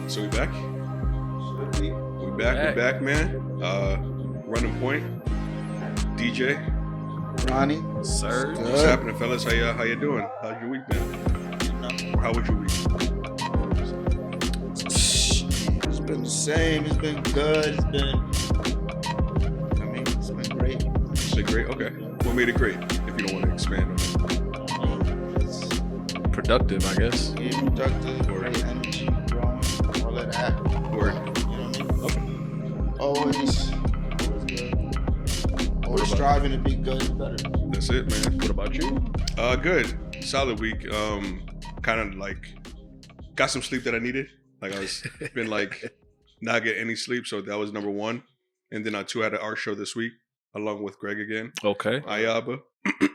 So we back? We back, man. Running point. DJ. Runnin. Sir. What's happening, fellas? How you doing? How's your week been? Or how was your week? It's been the same. It's been good. It's been great. It's been great? Okay. What made it great, if you don't want to expand on it? Productive, I guess. Yeah, productive, great energy, growing, all of that. Word. You know what I mean? Okay. Always good. Always striving to be good and better. That's it, man. What about you? Good. Solid week. Kind of like got some sleep that I needed. Like I was been like not getting any sleep, so that was number one. And then I too had an art show this week along with Greg again. Okay. Ayaba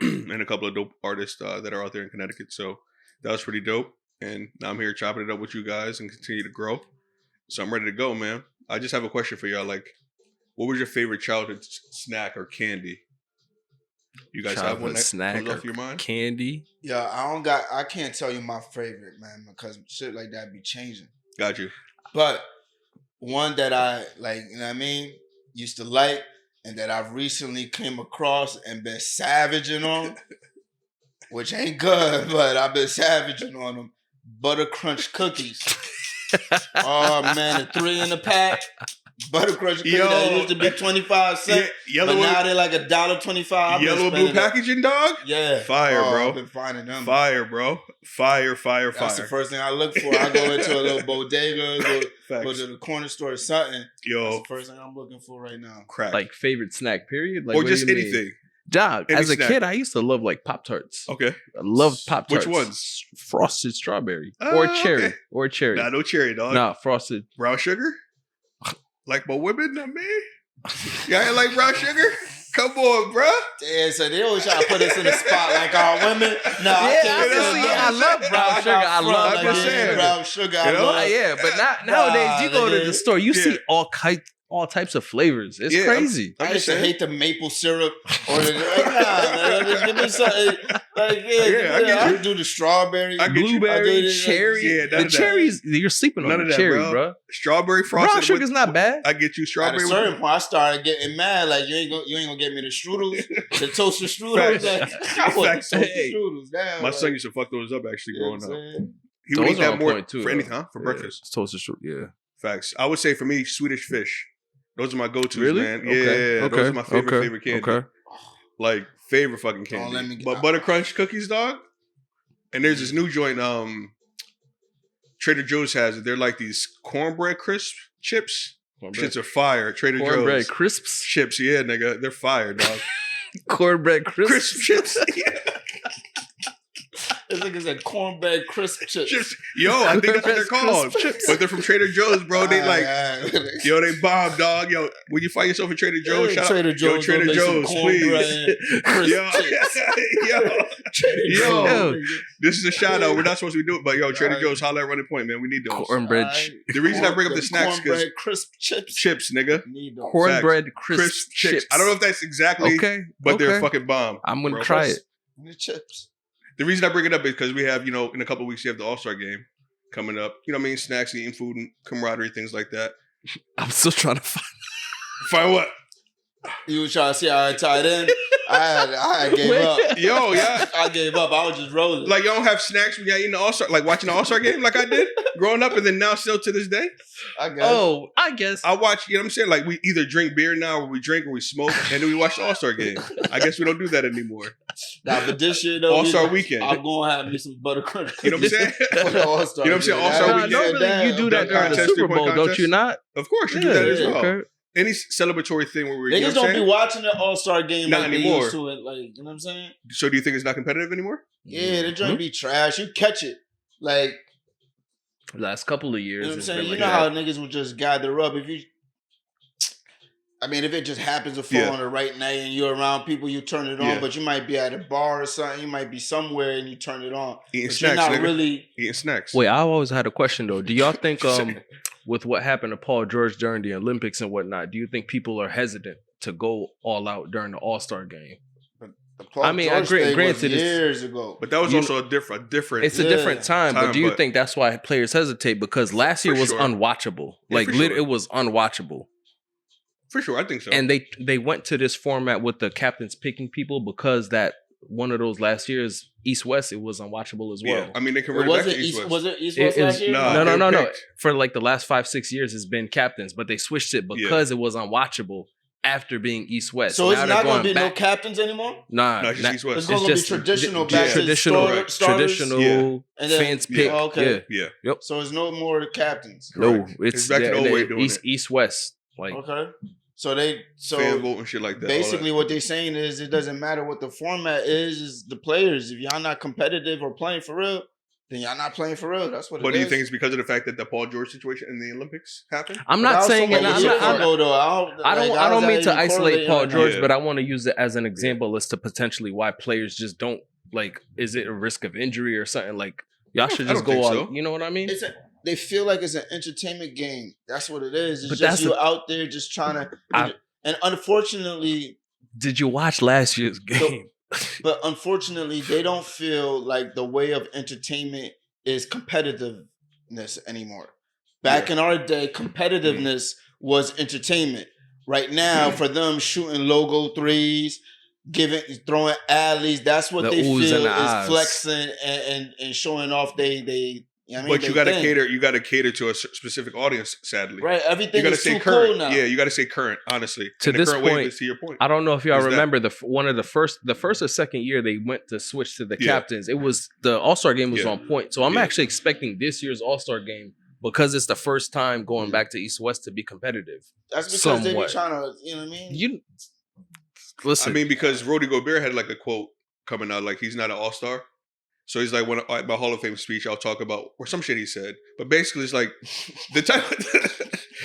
and a couple of dope artists that are out there in Connecticut. So that was pretty dope. And now I'm here chopping it up with you guys and continue to grow. So I'm ready to go, man. I just have a question for y'all. Like, what was your favorite childhood snack or candy? You guys have one that snack comes off your mind? Candy? Yeah, I can't tell you my favorite, man, because shit like that be changing. Got you. But one that I like, you know what I mean, used to like, and that I've recently came across and been savaging on, which ain't good, but I've been savaging on them. Butter Crunch cookies. Oh man, the 3 in a pack. Butter Crunch cookies that used to be 25 cents, but now they're like $1.25. Yellow blue packaging, dog? Yeah. Fire, bro. I've been finding them. Fire, bro. Fire. That's the first thing I look for. I go into a little bodega, go to the corner store or something. Yo. That's the first thing I'm looking for right now. Crack. Like favorite snack, period? Like, or just anything. Job. Any As a snack. kid, I used to love like Pop-Tarts. Okay. I love Pop-Tarts. Which ones? Frosted strawberry. Or cherry. Okay. Or cherry. Nah, no cherry, dog. Nah, frosted. Brown sugar? Like my women, not me? Y'all ain't like brown sugar? Come on, bro. Yeah, so they always try to put us in the spot like our women. No, I can't I love brown sugar. I love I'm just saying. brown sugar. You know? Yeah, but nowadays you go to the store, you see all types of flavors. It's crazy. I used to hate the maple syrup or give me something. Like, I do the strawberry, blueberry, cherry. The cherries, you're sleeping on the cherry, bro. Strawberry frosted. Brown sugar's not bad. I get you strawberry. At a certain point, I started getting mad. Like you ain't gonna get me the strudels, the toaster strudels. Like, I want toaster strudels. Damn, my son used to fuck those up actually growing up. He Those would eat that more too, for anything, huh? For breakfast. Toaster strudel, yeah. Facts. I would say for me, Swedish fish. Those are my go-tos, Really? man. Okay. Yeah, those are my favorite candy. Okay. Like favorite fucking Don't let candy. me But Butter Crunch cookies, dog. And there's this new joint. Trader Joe's has it. They're like these cornbread crisp chips. Shits are fire. Trader Joe's Cornbread crisps. chips. Yeah, nigga, they're fire, dog. Cornbread crisps. Crisp chips. Yeah. This nigga said cornbread crisp chips. Yo, I think that's what they're called. But they're from Trader Joe's, bro. They like, yo, they bomb, dog. Yo, when you find yourself in Trader Joe's, shout Trader out, Joe's, yo, Trader Joe's, please. Yo, this is a shout out. We're not supposed to be doing, but yo, Trader Joe's, holla at Running Point, man. We need those. Cornbread. The reason I bring up the snacks because cornbread crisp chips. Chips, nigga. Cornbread crisp chips. I don't know if that's exactly, but they're fucking bomb. I'm gonna try it. The chips. The reason I bring it up is because we have, in a couple of weeks, you have the All-Star game coming up. You know what I mean? Snacks, eating food, and camaraderie, things like that. I'm still trying to find. Find what? You were trying to see how I tied in? I gave up. Yo, yeah. I gave up. I was just rolling. Like, y'all don't have snacks when y'all eating the All-Star, like watching the All-Star game like I did growing up and then now still to this day? I guess. I watch, you know what I'm saying? Like, we either drink beer now or we drink or we smoke and then we watch the All-Star game. I guess we don't do that anymore. Nah, but this year, though, All-Star weekend. I'm going to have me some butter crunch. You know what I'm saying? For the All-Star You know what I'm saying? All-Star weekend. Normally you do that during the Super Bowl, don't you not? Of course, you do that as well. Okay. Any celebratory thing where we're Niggas you know what I'm don't be saying? watching the All-Star game Not like anymore. they used to it. Like, you know what I'm saying? So do you think it's not competitive anymore? Yeah, the joint be trash. You catch it. Like, Last couple of years. you know what I'm it's saying? been You like know that. how niggas will just gather up. If it just happens to fall on the right night and you're around people, you turn it on. But you might be at a bar or something. You might be somewhere and you turn it on. Eating but snacks, you're not nigga. really... Eating snacks. Wait, I always had a question though. Do y'all think with what happened to Paul George during the Olympics and whatnot, do you think people are hesitant to go all out during the All-Star game? The Paul I mean, George thing was granted, years ago. But that was You also a different. it's a different time. But do you think that's why players hesitate? Because last year was sure. unwatchable. Yeah, Like for sure. it was unwatchable. For sure, I think so. And they went to this format with the captains picking people because that one of those last years, East West, it was unwatchable as well. Yeah, I mean they It converted back wasn't to East East. West. Was it East West last year? Nah. No. they picked. For like the last 5-6 years, it's been captains, but they switched it because it was unwatchable after being East West. So now it's not going to be back. no captains anymore? Nah, No, it's just East West. It's going to be traditional back to traditional, starters? traditional And then- fans pick. Oh, okay. Yeah. Yep. So it's no more captains. No, Correct. it's It's back to the old way of doing East West. Like Okay. So fan vote and shit like that. basically what they're saying is it doesn't matter what the format is the players. If y'all not competitive or playing for real, then y'all not playing for real. That's what But it do you is. think it's because of the fact that the Paul George situation in the Olympics happened? I'm But that not was saying so it. much I'm years not, ago, though. I don't mean to isolate Paul George, Yeah. but I want to use it as an example as to potentially why players just don't like. Is it a risk of injury or something? Like y'all should I just don't go think on. so. You know what I mean? They feel like it's an entertainment game. That's what it is. It's But just that's you out there just trying to. And unfortunately, Did you watch last year's game? but unfortunately, they don't feel like the way of entertainment is competitiveness anymore. Back in our day, competitiveness was entertainment. Right now, for them shooting logo threes, throwing alleys, that's what The they oohs feel and the is ahs. flexing and showing off they you know what I mean? But you They got to thing. cater. You got to cater to a specific audience. Sadly, Right, You everything got to is stay too current. cool now. Yeah, you got to stay current. Honestly, To And this the current wave point, is to your point. I don't know if y'all Is that- remember one of the first or second year they went to switch to the Yeah. captains. It was the All-Star game was Yeah. on point. So I'm Yeah. actually expecting this year's All-Star game because it's the first time going back to East West to be competitive. That's because they Somewhat. be trying to, you know what I mean? You listen. I mean, because Rudy Gobert had like a quote coming out, like he's not an all-star. So he's like, when at my Hall of Fame speech, I'll talk about or some shit he said. But basically, it's like the type.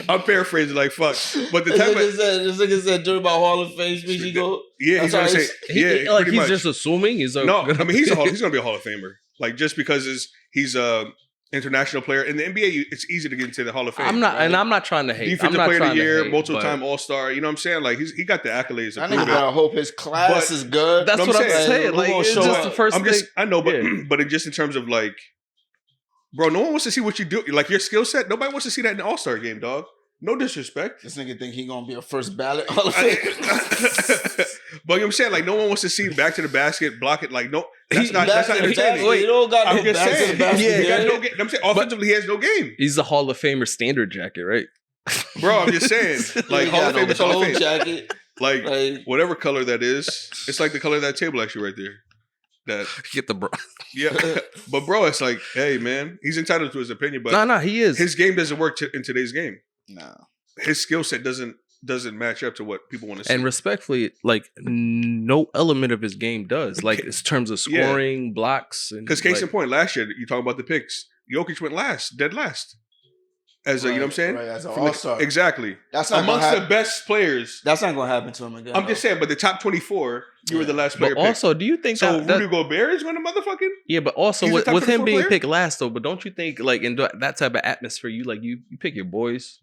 I'm paraphrasing, like fuck. But the type of this nigga said during my Hall of Fame speech, he go, yeah, he's That's gonna how say He- like pretty he's much. just assuming he's a No, I mean he's gonna be a Hall of Famer. Like just because he's a international player in the NBA, it's easy to get into the Hall of Fame. I'm not, right? and I'm not trying to hate. I'm Defensive not Player of trying the to Year, hate, multiple but time All Star. You know what I'm saying? Like he got the accolades. To I prove nigga it. better hope his class But is good. that's No, what I'm I'm saying, saying. who Like gonna it's show just up? the first I'm just thing. I know, but Yeah. but just in terms of like, bro, no one wants to see what you do. Like your skill set, nobody wants to see that in the All Star game, dog. No disrespect. This nigga think he gonna be a first ballot Hall of Fame. But you know what I'm saying? Like no one wants to see back to the basket, block it. Like no, that's not Back to the entertaining. basket, he don't got I'm no just back to saying. the basket. He got yeah. no game. I'm saying offensively, he has no game, He's a Hall of Famer standard jacket, right? bro. I'm just saying. Like He Hall got of Fame no is Hall of gold Fame. jacket. Like Like, whatever color that is, it's like the color of that table actually right there. That Get the bro. yeah, but bro, it's like, hey man, he's entitled to his opinion, but No, he is. his game doesn't work in today's game. no. His skill set doesn't match up to what people want to see. And respectfully, like no element of his game does. Like in terms of Yeah. scoring, blocks, and Because case like, in point, last year you talk about the picks. Jokic went dead last. As a, you know what I'm saying? Right, as an From the- all-star. exactly. That's not gonna Amongst the happen. best players. That's not gonna happen to him again. I'm just saying, but the top 24, you were the last player But picked. also, do you think So that Rudy Gobert is going to motherfucking? yeah, but also He's a with, top with him 24 being player? picked last though, but don't you think like in that type of atmosphere, you pick your boys?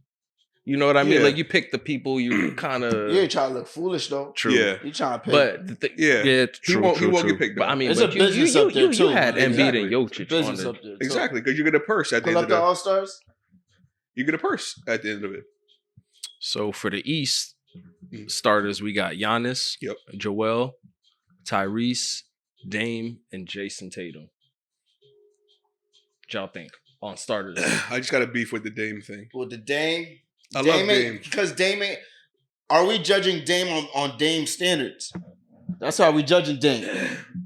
You know what I mean? Yeah. Like you pick the people you kind of You ain't trying to look foolish though. true. Yeah. You trying to pick. But Yeah. yeah, true, won't true, get true. picked, But I though. mean, There's but a business you, up there, you too, had man. Embiid Exactly. and Jokic business on up there. Exactly, because you get a purse at the Pull end up of the the. All Stars. You get a purse at the end of it. So for the East starters, we got Giannis, Yep. Joel, Tyrese, Dame, and Jason Tatum. What y'all think on starters? I just got a beef with the Dame thing. With the Dame. I love Dame. Because Dame ain't. Are we judging Dame on Dame standards? That's how we judging Dame.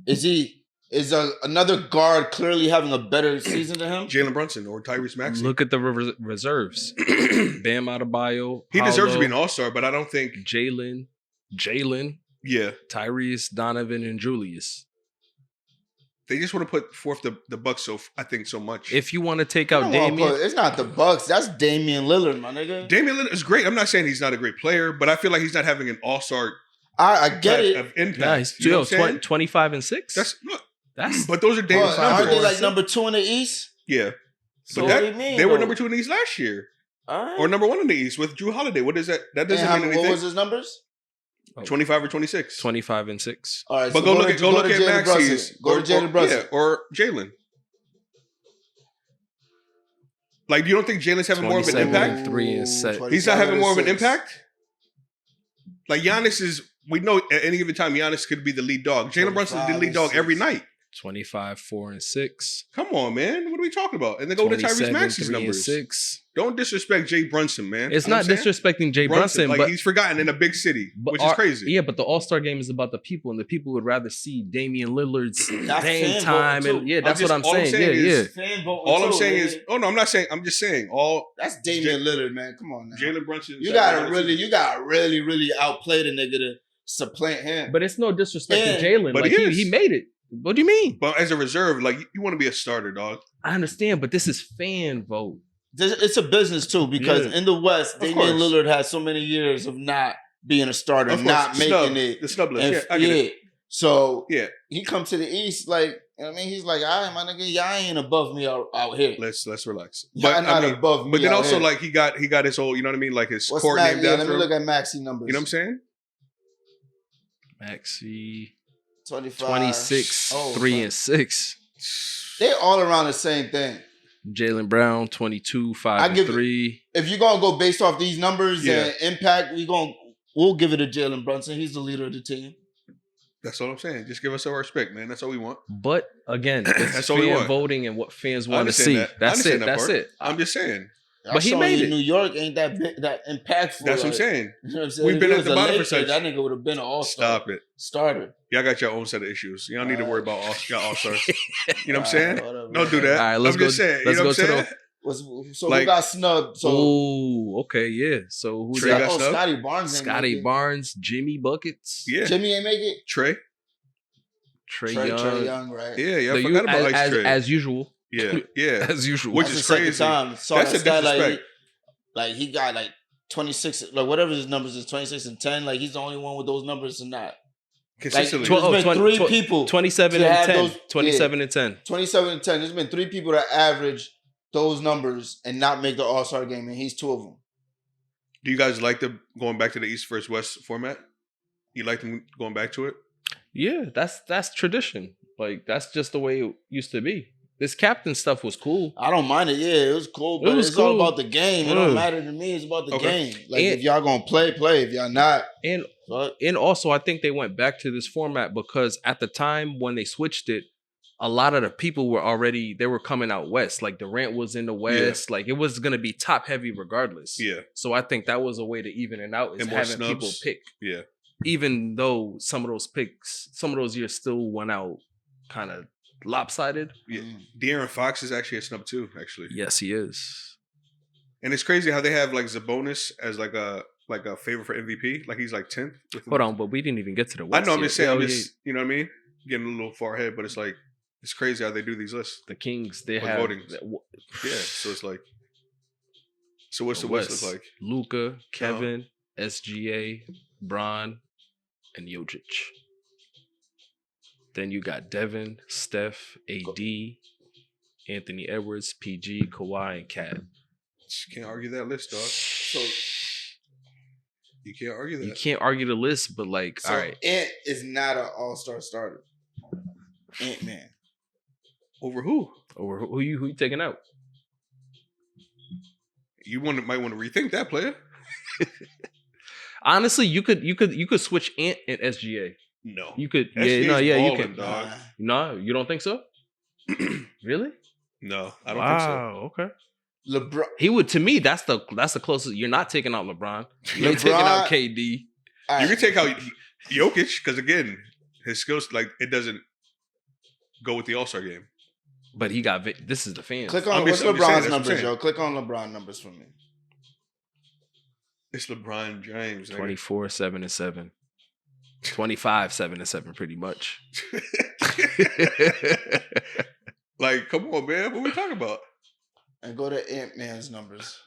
Is another guard clearly having a better season than him? Jalen Brunson or Tyrese Maxey. Look at the reserves. Bam Adebayo. He deserves to be an Paolo, all-star, but I don't think. Jalen, Yeah, Tyrese, Donovan, and Julius. they just want to put forth the Bucks. I think so much. If you want to take I out don't wanna Damian, put- it's not the Bucks. That's Damian Lillard, my nigga. Damian Lillard is great. I'm not saying he's not a great player, but I feel like he's not having an all-star I get type it. of impact. nice. You know what I'm saying? 25 and 6. That's look, That's but those are Dame's But aren't they numbers. like number 2 in the East? Yeah, So but what that, do you mean? they were though? number 2 in the East last year, All right. or number 1 in the East with Drew Holiday. What is that? That doesn't And mean anything. what was his numbers? 25 or 26. 25 and 6. All right, But so go look at Jalen Maxi's. Brunson. Go to Jalen Brunson. Yeah, or Jalen. Like, you don't think Jalen's having more of an 27 impact? and 3 and 7. He's not having more of an 6. impact? Like, Giannis is, we know at any given time, Giannis could be the lead dog. Jalen Brunson's the lead dog every night. 25, 4 and 6. Come on, man. What are we talking about? And then go to Tyrese Maxey's 3 numbers. and 6. Don't disrespect Jay Brunson, man. It's You know not what I'm saying? disrespecting Jay Brunson, like, but he's forgotten in a big city, which is crazy. Yeah, but the All-Star game is about the people, and the people would rather see Damian Lillard's That's game fan time. voting, And too. yeah, that's what I'm all I'm saying. saying Yeah, is- yeah. Fan voting All I'm too, saying man. is, oh no, I'm not saying. I'm just saying That's Damian Lillard, man. Come on now. Jalen Brunson. You gotta really outplay the nigga to supplant him. But it's no disrespect Yeah, to Jalen. but Like he is. he made it. What do you mean? But as a reserve, like you want to be a starter, dog. I understand, but this is fan vote. It's a business too, because Yeah. in the West, Of Damian course. Lillard has so many years of not being a starter, Of course, not making snub, it. the snub list. And Yeah, I get it. So Yeah, he comes to the East, like, you know what I mean, he's like, all right, my nigga, y'all ain't above me out here. let's relax. Y'all But not I mean, above me. but then out also here. like he got his whole, you know what I mean, like his What's court Max? named Yeah, after let me him. look at Maxi numbers. You know what I'm saying? Maxi 25. 26, Oh, 3 son. and 6. They all around the same thing. Jalen Brown 22, 5 I and give- 3. If you're gonna go based off these numbers Yeah. and impact, we'll give it to Jalen Brunson. He's the leader of the team. That's all I'm saying. Just give us our respect, man. That's all we want. But again, it's That's all we fan want. voting and what fans I want to understand see. that. I That's understand it. that That's part. it. I'm just saying. But he made it. New York ain't that big, that impactful. That's what I'm like, saying. You know what I'm saying? We've If been he at was the a bottom for Laker, such. that nigga would have been an all-star Stop it. starter. Y'all got your own set of issues. Y'all need to worry about all stars. You know what I'm All saying? right, whatever. Don't do that. All right, let's I'm go- just saying. let's You know go what I'm to the- saying? So Like- who got snubbed? So Oh, okay, yeah. So who's Trey that? got snubbed? Scotty Barnes. ain't Scotty make it. Barnes, Jimmy Buckets, Yeah. Jimmy ain't make it. Trey. Trey Trey Young. Young, right? Yeah, yeah. I The forgot u- about Ice as, Trey. as usual. Yeah, yeah. As usual. Which That's is the second crazy. time. Saw That's that a stat, disrespect. like he got like 26, like whatever his numbers is, 26 and 10. Like he's the only one with those numbers or not. Consistently. Like, there's been three people 27 to and have 10. those- 27 and 10. 27 and 10. There's been three people that average those numbers and not make the All-Star game, and he's two of them. Do you guys like the going back to the East versus West format? You like them going back to it? Yeah, that's tradition. Like that's just the way it used to be. This captain stuff was cool. I don't mind it. Yeah, it was cool, It but was it's all cool. about the game. It don't matter to me. It's about the Okay. game. Like And- if y'all gonna play, play. If y'all not, And fuck. and also I think they went back to this format because at the time when they switched it, a lot of the people they were coming out west. Like Durant was in the west. Like it was gonna be top heavy regardless. Yeah, So I think that was a way to even it out is And more having people snubs. pick. yeah. Even though some of those picks, some of those years still went out kind of lopsided. Yeah. De'Aaron Fox is actually a snub too, actually. Yes, he is. And it's crazy how they have like Sabonis as like a favorite for MVP. Like he's like 10th. Hold on, but we didn't even get to the I West know. I'm yet. just saying. I'm Yeah, just you know what I mean. Getting a little far ahead, but it's like it's crazy how they do these lists. the Kings, they With have voting. Yeah. So it's like. So what's the West look like? Luca, Kevin, SGA, Bron, and Jokic. Then you got Devin, Steph, AD, Anthony Edwards, PG, Kawhi, and Cat. Can't argue that list, dog. So you can't argue that. You can't argue the list, but like, So all right. Ant is not an All-Star starter. Ant-Man. Over who? Or who you taking out? You might want to rethink that player. Honestly, you could switch Ant and SGA. No. You could, SGA's you balling, can. dog. No, you don't think so? Really? No, I don't think so. Wow, okay. LeBron. He would to me. That's the closest. You're not taking out LeBron. You're taking out KD. All You right. can take out Jokic because again, his skills like it doesn't go with the All Star game. But he got. This is the fans. Click on I'm what's just saying, LeBron's that's what I'm numbers, saying. yo. Click on LeBron numbers for me. It's LeBron James. nigga. 24, 7 and 7. 25, 7 and 7, pretty much. Like, come on, man. What we talking about? And go to Ant-Man's numbers.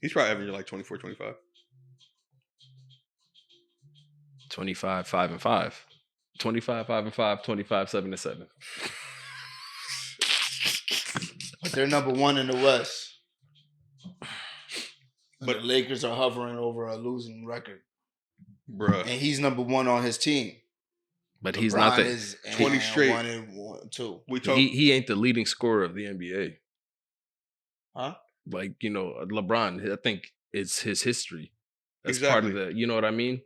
He's probably averaging like 24, 25. 25, 5 and 5. 25, 5 and 5. 25, 7 and 7. But they're number one in the West. But- But the Lakers are hovering over a losing record. Bruh. and he's number one on his team. But he's not LeBron the is 20 straight. 1-2. We talk. he ain't the leading scorer of the NBA. Huh? Like, LeBron, I think it's his history. That's part of Exactly. the, you know what I mean?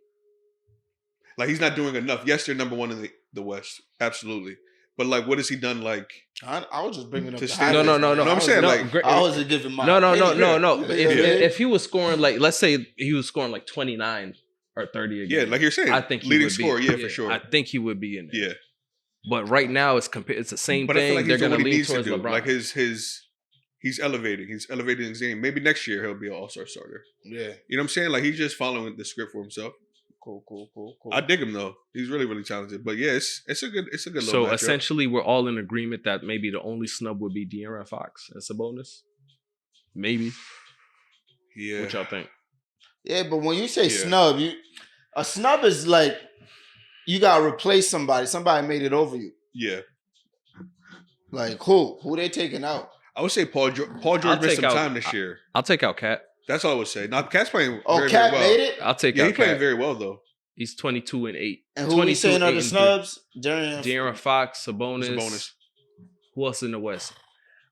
Like he's not doing enough. Yes, they're number one in the West, absolutely. But like, what has he done? Like, I was just bringing up To the stay- highlights. No. No, I'm saying, like, I wasn't giving my No. opinion. If he was scoring like, let's say he was scoring like 29 or 30 a game. yeah, like you're saying, I think he leading would be, scorer, yeah, for sure. I think he would be in there. Yeah, But right now it's the same but I feel thing. like They're he's doing going what to he lean needs to towards do. LeBron. Like he's elevating. He's elevating his game. Maybe next year he'll be an all-star starter. Yeah. You know what I'm saying? Like he's just following the script for himself. Cool. I dig him though. He's really, really talented. But yeah, it's a good little So matchup. essentially, we're all in agreement that maybe the only snub would be De'Aaron Fox as a bonus. Maybe. Yeah. What y'all think? Yeah, but when you say Yeah. snub, a snub is like you gotta replace somebody. Somebody made it over you. Yeah. Like who? Who they taking out? I would say Paul George I'll missed take some out- time this year. I'll take out Cat. That's all I would say. Now, Cat's playing Oh, very, Cat very well. made it. I'll take Yeah, out he's playing Cat. very well though. He's 22-8. And who we saying are the 8-3. snubs? De'Aaron. De'Aaron Fox, Sabonis. It's a bonus. Who else in the West?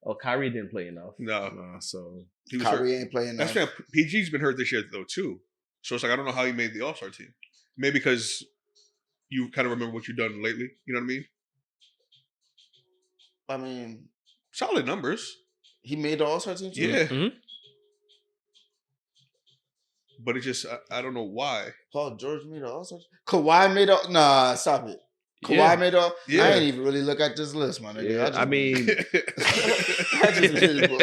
Oh, Kyrie didn't play enough. No, So he was hurt. Kyrie ain't playing That's that. fair. PG's been hurt this year though too. So it's like I don't know how he made the All-Star team. Maybe because you kind of remember what you've done lately. You know what I mean? I mean, Solid numbers. he made the All-Star team too? Yeah. Mhm. But it's just I don't know why. Paul George made the All-Star. Kawhi made the. Nah, stop it. Kawhi Yeah. made the. Yeah. I ain't even really look at this list, man. yeah, I mean, I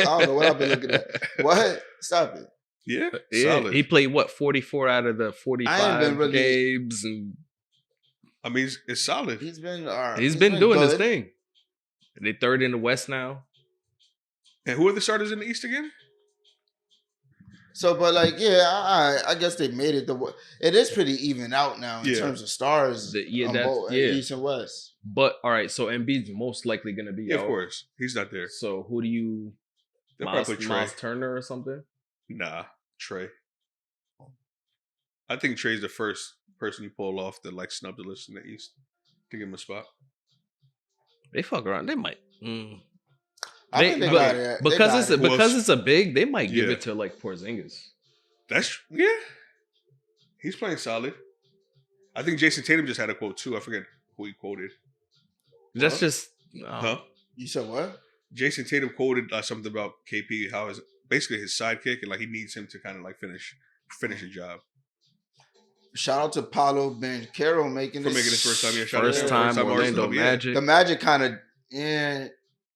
don't know what I've been looking at. What? Stop it. yeah, yeah, solid. he played what 44 out of the 45 been really- games, and I mean, it's solid. He's been all right. he's been doing his good. thing. They third in the West now. And who are the starters in the East again? So, but like, yeah, I guess they made it. It is pretty even out now in Yeah. terms of stars. Yeah, on that's- both, yeah. East and West. But all right, so Embiid's most likely going to be Yeah, out. of course. He's not there. So who do you? They'll Miles, probably put Trey. Miles Turner or something? Nah, Trey. I think Trey's the first person you pull off that like snub the list in the East to give him a spot. They fuck around. They might. I think they but- got it. They because got it's it. Who because else? it's a big. They might give Yeah. it to like Porzingis. That's yeah. He's playing solid. I think Jason Tatum just had a quote too. I forget who he quoted. That's Huh? just. Huh? You said what? Jason Tatum quoted something about KP, how is basically his sidekick, and like he needs him to kind of like finish the job. Shout out to Paolo Banchero making For this. making his first time, yeah, shout out First to time Arsenal, Orlando yeah. Magic. The Magic kind of,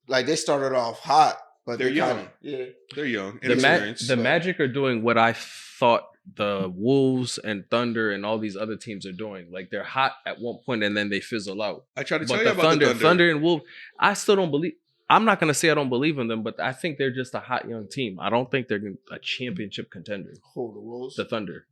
like they started off hot, but They're they young. kinda, yeah. They're young, The inexperienced. Magic are doing what I thought the Wolves and Thunder and all these other teams are doing. Like they're hot at one point and then they fizzle out. I tried to tell But you the about the Thunder and Wolves, I still don't believe. I'm not gonna say I don't believe in them, but I think they're just a hot young team. I don't think they're a championship contender. Who, the Wolves? The Thunder,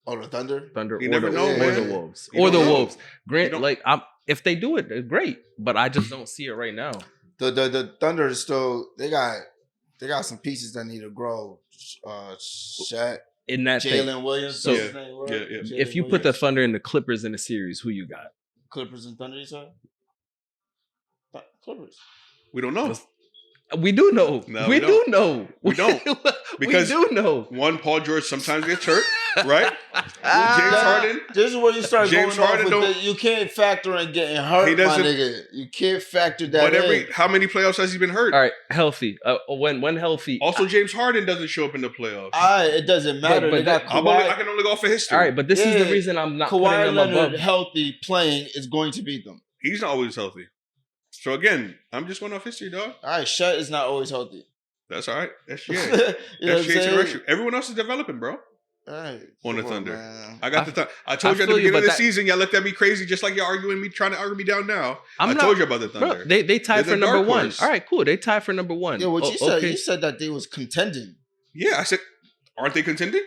Oh, the Thunder? You or never the, know, or man. the Wolves, You or the don't know. Wolves. You Grant, don't- like if they do it, they're great. But I just don't see it right now. The Thunder is still, they got some pieces that need to grow. Shaq, In that thing, Jalen Williams. So- that's his name, right? Yeah. Jalen if you put the Williams. Thunder and the Clippers in the series, who you got? Clippers and Thunder, you said? Clippers. We don't know. We do know. No, we we do don't. know. We don't. Because- we do know. One, Paul George sometimes gets hurt, right? Ah. James Harden. This is where you start James going Harden off with don't- the, you can't factor in getting hurt, He my doesn't- nigga. You can't factor that But in. how many playoffs has he been hurt? All right, healthy. When healthy. Also, James Harden doesn't show up in the playoffs. It doesn't matter. but They got that- I Kawhi, can only go off of history. All right, but this is Yeah. the reason I'm not putting Kawhi them Leonard above. healthy playing is going to beat them. He's not always healthy. So again, I'm just going off history, dog. All right, Shet is not always healthy. That's all right. That's you yeah. know what I'm That's shades and saying? ratio. Everyone else is developing, bro. All right, On the come Thunder. man. I got the time. I told I you at the feel you, beginning of but the season, y'all let that be crazy, just like you're trying to argue me down now. I told you about the Thunder. Bro, they tied They're for the number dark one. horse. All right, cool. They tied for number one. Yeah, what Oh, you said? okay. You said that they was contending. Yeah, I said, aren't they contending?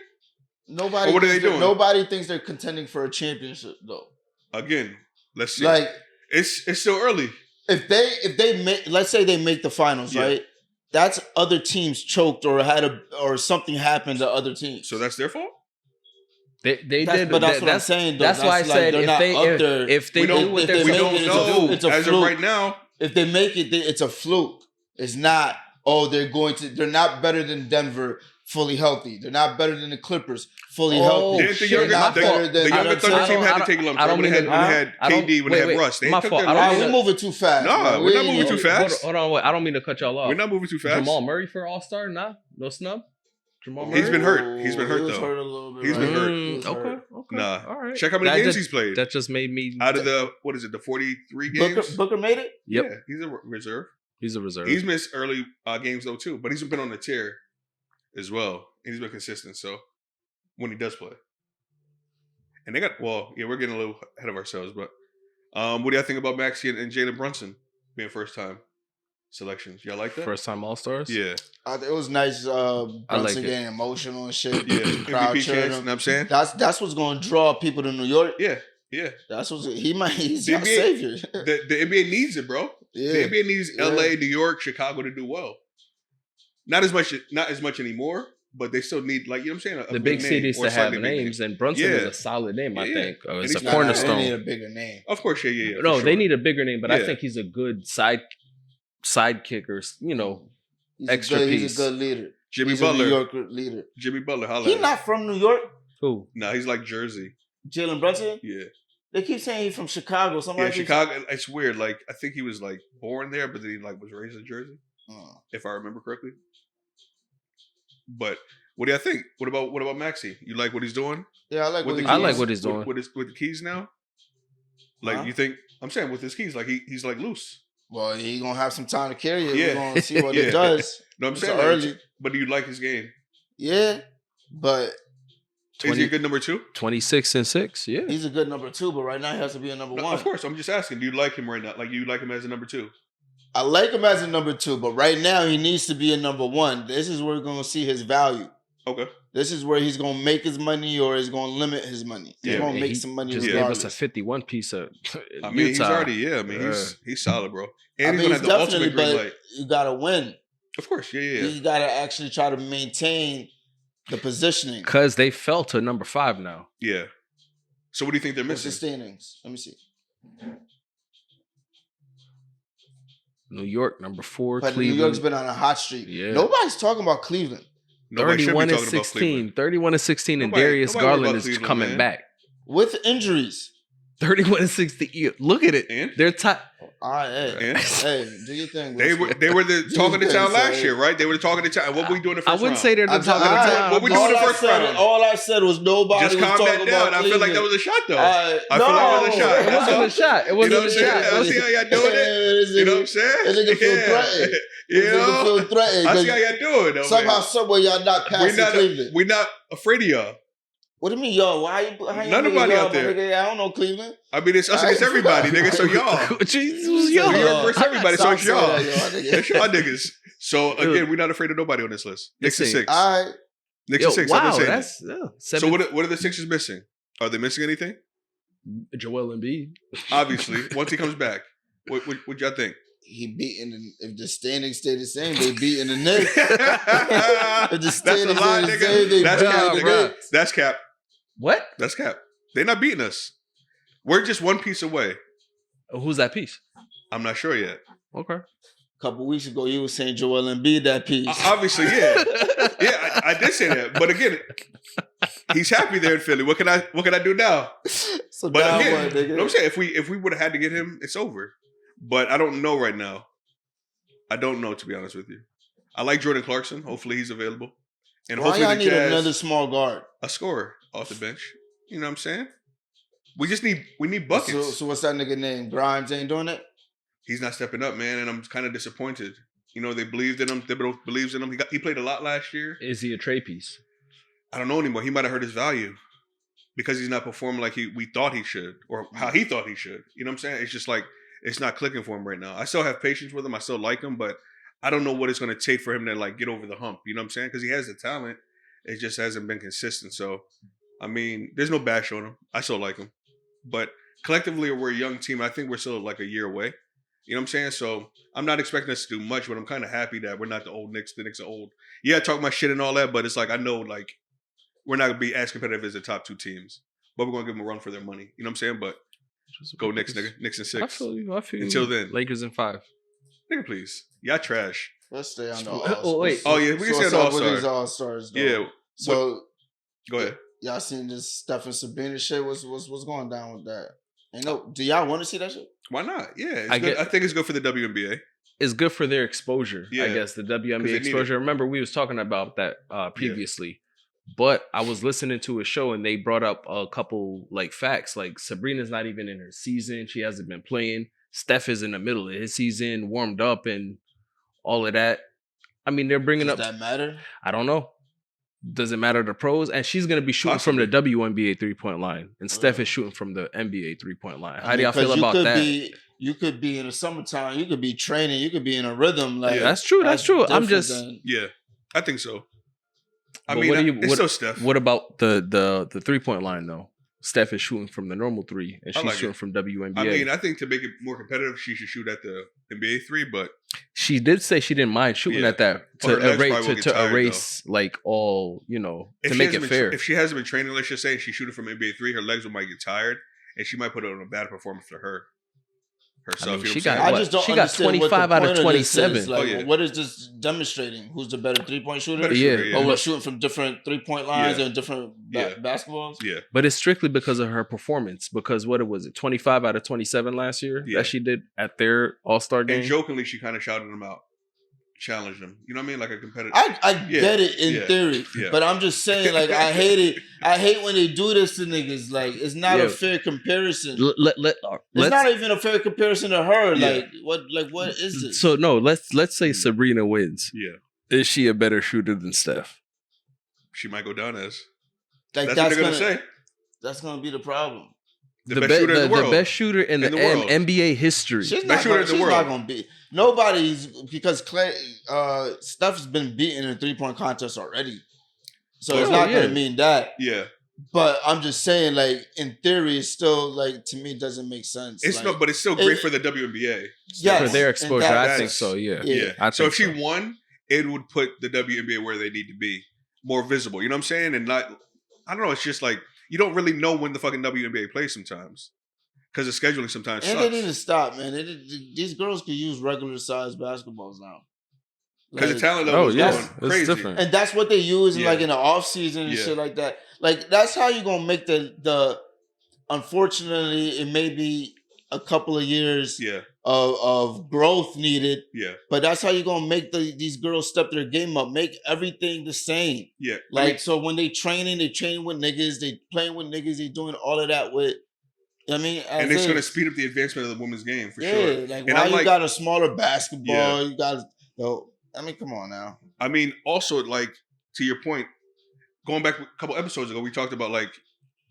Nobody. Or what are they thinks doing? Nobody thinks they're contending for a championship though. Again, let's see. Like it's still early. if they make, let's say they make the finals, Yeah. right? That's other teams choked or or something happened to other teams. So that's their fault. They That's, did, but that's that, what I'm saying. Though. that's why I like said they're if not they up there. if they We do don't, what if they're they we make don't it, know. it's a As of fluke. right now, If they make it, it's a fluke. It's not. Oh, they're not better than Denver fully healthy. They're not better than the Clippers fully healthy. didn't the shit, younger, They're not my better fault. than the younger you know Thunder what I'm team saying? had to take lumps. I don't When they mean had I don't- KD, when they wait, had Russ, they my took fault. their I don't All right, mean we're moving too fast. Nah, man. we're not We- moving too fast. Hold on, wait. I don't mean to cut y'all off. We're not moving too fast. Jamal Murray for All Star? Nah, no snub. Jamal Murray. He's been hurt. He's been hurt, He was though. hurt a little bit. He's been hurt. He was Okay, hurt. okay. Nah. All right. Check how many That games just- he's played. That just made me Out of the, what is it, the 43 games? Booker made it. Yep. Yeah, he's a reserve. He's a reserve. He's missed early games, though, too. But he's been on the tear as well. And he's been consistent, so, when he does play. And they got, well, yeah, we're getting a little ahead of ourselves, but what do y'all think about Maxey and Jalen Brunson being first-time selections? Y'all like that? First time All Stars. Yeah. It was nice. Brunson like it. getting emotional and shit. Yeah. Crowd MVP cheering chance, you know him. what I'm saying? That's what's going to draw people to New York. Yeah. Yeah. That's what's he's The our NBA savior. The NBA needs it, bro. Yeah. The NBA needs Yeah. LA, New York, Chicago to do well. Not as much anymore, but they still need, like, you know what I'm saying? The big cities to have names, and Brunson is Yeah. a solid name, I Yeah. think. And It's a he's not- They cornerstone. need a bigger name. Of course, yeah. No, for they sure. need a bigger name, but I Yeah. think he's a good sidekick or He's extra a good, piece. He's a good leader. Jimmy he's Butler. a New York leader. Jimmy Butler, holla. He's not from New York. Who? No, he's like Jersey. Jalen Brunson. Yeah. They keep saying he's from Chicago. Somebody Yeah, keeps- Chicago. It's weird. Like, I think he was like born there, but then he like was raised in Jersey, Oh. if I remember correctly. But what do you think? What about Maxey? You like what he's doing? Yeah, I like With what the I he's like keys? what he's doing. With the keys now. Like, Huh? you think? I'm saying with his keys, like he's like loose. Well, he gonna have some time to carry it. Yeah. We're gonna see what Yeah. he does. No, I'm It's saying early. like, but do you like his game? Yeah, but Is he a good number 2? 26-6. Yeah. he's a good number 2. But right now, he has to be a number No, 1. of course, I'm just asking. Do you like him right now? Like, you like him as a number 2? I like him as a number 2, but right now he needs to be a number 1. This is where we're gonna see his value. Okay. This is where he's gonna make his money, or he's gonna limit his money. He's Yeah, gonna And make he some money just gave regardless. us a 51 piece of I mean, he's Utah. already, yeah. I mean, he's solid, bro. And I he's mean, gonna he's have the definitely, ultimate green but light. you gotta win. Of course, yeah. You gotta actually try to maintain the positioning. Because they fell to number 5 now. Yeah. So what do you think they're What's the missing? standings? Let me see. New York, number 4. But New Cleveland. York's been on a hot streak. Yeah. Nobody's talking about Cleveland. Nobody should be 31 and talking about 16. Cleveland. 31 and 16, and Nobody- Darius nobody worry Garland about is Cleveland, coming man. back. With injuries. 31 and 16. Look at it. And? They're top. All right, hey, And? hey, do your thing. They were the talking to town last year, right? They were talking to town. What were we doing the first I round? wouldn't say they're the I'm top of the all right, town. What we doing the first round? All I said was nobody Just was calm talking that down. about I feel like that Cleveland. was a shot, though. I I feel like that was a shot. It That's wasn't all. a shot. It You wasn't know what I'm a saying? shot. I see how y'all doing it. You know what I'm saying? This nigga feel threatened. You This nigga feel know? threatened. I 'cause see how y'all doing, though, somehow, man. somewhere, y'all not passing Cleveland. We're not afraid of y'all. What do you mean, y'all? How you None of nigga, nobody y'all, out there. my nigga? I don't know Cleveland. I mean, it's us against everybody, nigga. So y'all. Jesus, yo. New York versus everybody. So it's Stop y'all. saying that, yo, It's y'all niggas. So again, we're not afraid of nobody on this list. Knicks and Listen, 6. All right. Knicks Yo, and 6. I've been wow, saying that's that. seven. So what are the Sixers missing? Are they missing anything? Joel Embiid. Obviously, once he comes back, what y'all think? He beating, if the standings stay the same, they beating the Knicks. That's If the a standings lie, stay the same, they nigga. That's beating cap, the nigga. Knicks. That's cap. What? That's cap. They're not beating us. We're just one piece away. Who's that piece? I'm not sure yet. Okay. A couple weeks ago, you were saying Joel Embiid that piece. Obviously, yeah. Yeah, I did say that. But again, he's happy there in Philly. What can I do now? So But now again, what, nigga? you know what I'm saying? If we would have had to get him, it's over. But I don't know right now. I don't know, to be honest with you. I like Jordan Clarkson. Hopefully he's available. And Why hopefully y'all the need Jazz, another small guard? a scorer off the bench. You know what I'm saysaying? We need buckets. So what's that nigga name? Grimes ain't doing it? He's not stepping up, man, and I'm kind of disappointed. You know, they believed in him. Thibodeau believes in him. He played a lot last year. Is he a trade piece? I don't know anymore. He might have hurt his value because he's not performing like we thought he should, or how he thought he should. You know what I'm saying? It's just like it's not clicking for him right now. I still have patience with him. I still like him, but I don't know what it's going to take for him to like get over the hump. You know what I'm saying? Because he has the talent. It just hasn't been consistent. So, I mean, there's no bash on him. I still like him, but collectively, we're a young team. I think we're still like a year away. You know what I'm saying? So I'm not expecting us to do much, but I'm kind of happy that we're not the old Knicks. The Knicks are old. Yeah, I talk my shit and all that, but it's like I know like we're not gonna be as competitive as the top 2 teams, but we're gonna give them a run for their money. You know what I'm saying? But go Knicks, nigga. Knicks in 6. I feel you. Until then, Lakers in 5. nigga, please. Y'all trash. Let's stay on the Oh, wait. Oh yeah, we can say the All-Stars. All-Star. All-Stars. Though. Yeah. So Go ahead. y'all seen this Steph and Sabrina shit? What's going down with that? Do y'all want to see that shit? Why not? Yeah, I think it's good for the WNBA. It's good for their exposure. Yeah. I guess the 'Cause WNBA they need exposure. Remember, we was talking about that previously. But I was listening to a show and they brought up a couple like facts. Like Sabrina's not even in her season. She hasn't been playing. Steph is in the middle of his season, warmed up and all of that. I mean, they're bringing up. Does that matter? I don't know. Does it matter to pros? And she's going to be shooting from the WNBA 3-point line. And Steph is shooting from the NBA 3-point line. How do y'all feel about that? You could be in the summertime. You could be training. You could be in a rhythm. Like that's true. That's true. I'm just. I think so. I But mean, it's still Steph. What about the 3-point line though? Steph is shooting from the normal 3, and she's shooting from WNBA. I mean, I think to make it more competitive, she should shoot at the NBA 3. But she did say she didn't mind shooting at that to erase like all to make it fair. If she hasn't been training, let's just say she's shooting from NBA 3, her legs might get tired, and she might put on a bad performance for her. Herself, I mean, she got 25 out of 27. Like, what is this demonstrating? Who's the better 3-point shooter? Yeah. Or we're shooting from different 3-point lines and different basketballs? Yeah. But it's strictly because of her performance. Because what was it, 25 out of 27 last year that she did at their All-Star game? And jokingly, she kind of shouted them out. Challenge them. You know what I mean? Like a competitor. I get it in theory. But I'm just saying, like, I hate it. I hate when they do this to niggas. Like, it's not a fair comparison. It's not even a fair comparison to her. Like, what is this? So no, let's say Sabrina wins. Yeah. Is she a better shooter than Steph? She might go down as. Like, that's what they're gonna say. That's gonna be the problem. The best shooter in the world. The best shooter in the NBA history. She's not gonna be. Nobody's because Steph's been beaten in a 3-point contest already. So it's not gonna mean that. Yeah. But I'm just saying, like, in theory, it's still like, to me, it doesn't make sense. It's like, but it's still great for the WNBA. Yes, for their exposure, I think so. Yeah. So if she won, it would put the WNBA where they need to be, more visible. You know what I'm saying? And not, I don't know. It's just like you don't really know when the fucking WNBA plays sometimes because the scheduling sometimes sucks. They need to stop, man. These girls could use regular sized basketballs now. Because the talent level is going crazy. Different. And that's what they use like in the off season and shit like that. Like, that's how you're gonna make the unfortunately, it may be a couple of years of growth needed. Yeah. But that's how you're gonna make these girls step their game up, make everything the same. Yeah. Like, so when they training with niggas, they playing with niggas, they doing all of that with and it's gonna speed up the advancement of the women's game for sure. Yeah, like, why you got a smaller basketball, you got come on now. I mean, also, like, to your point, going back a couple episodes ago, we talked about, like,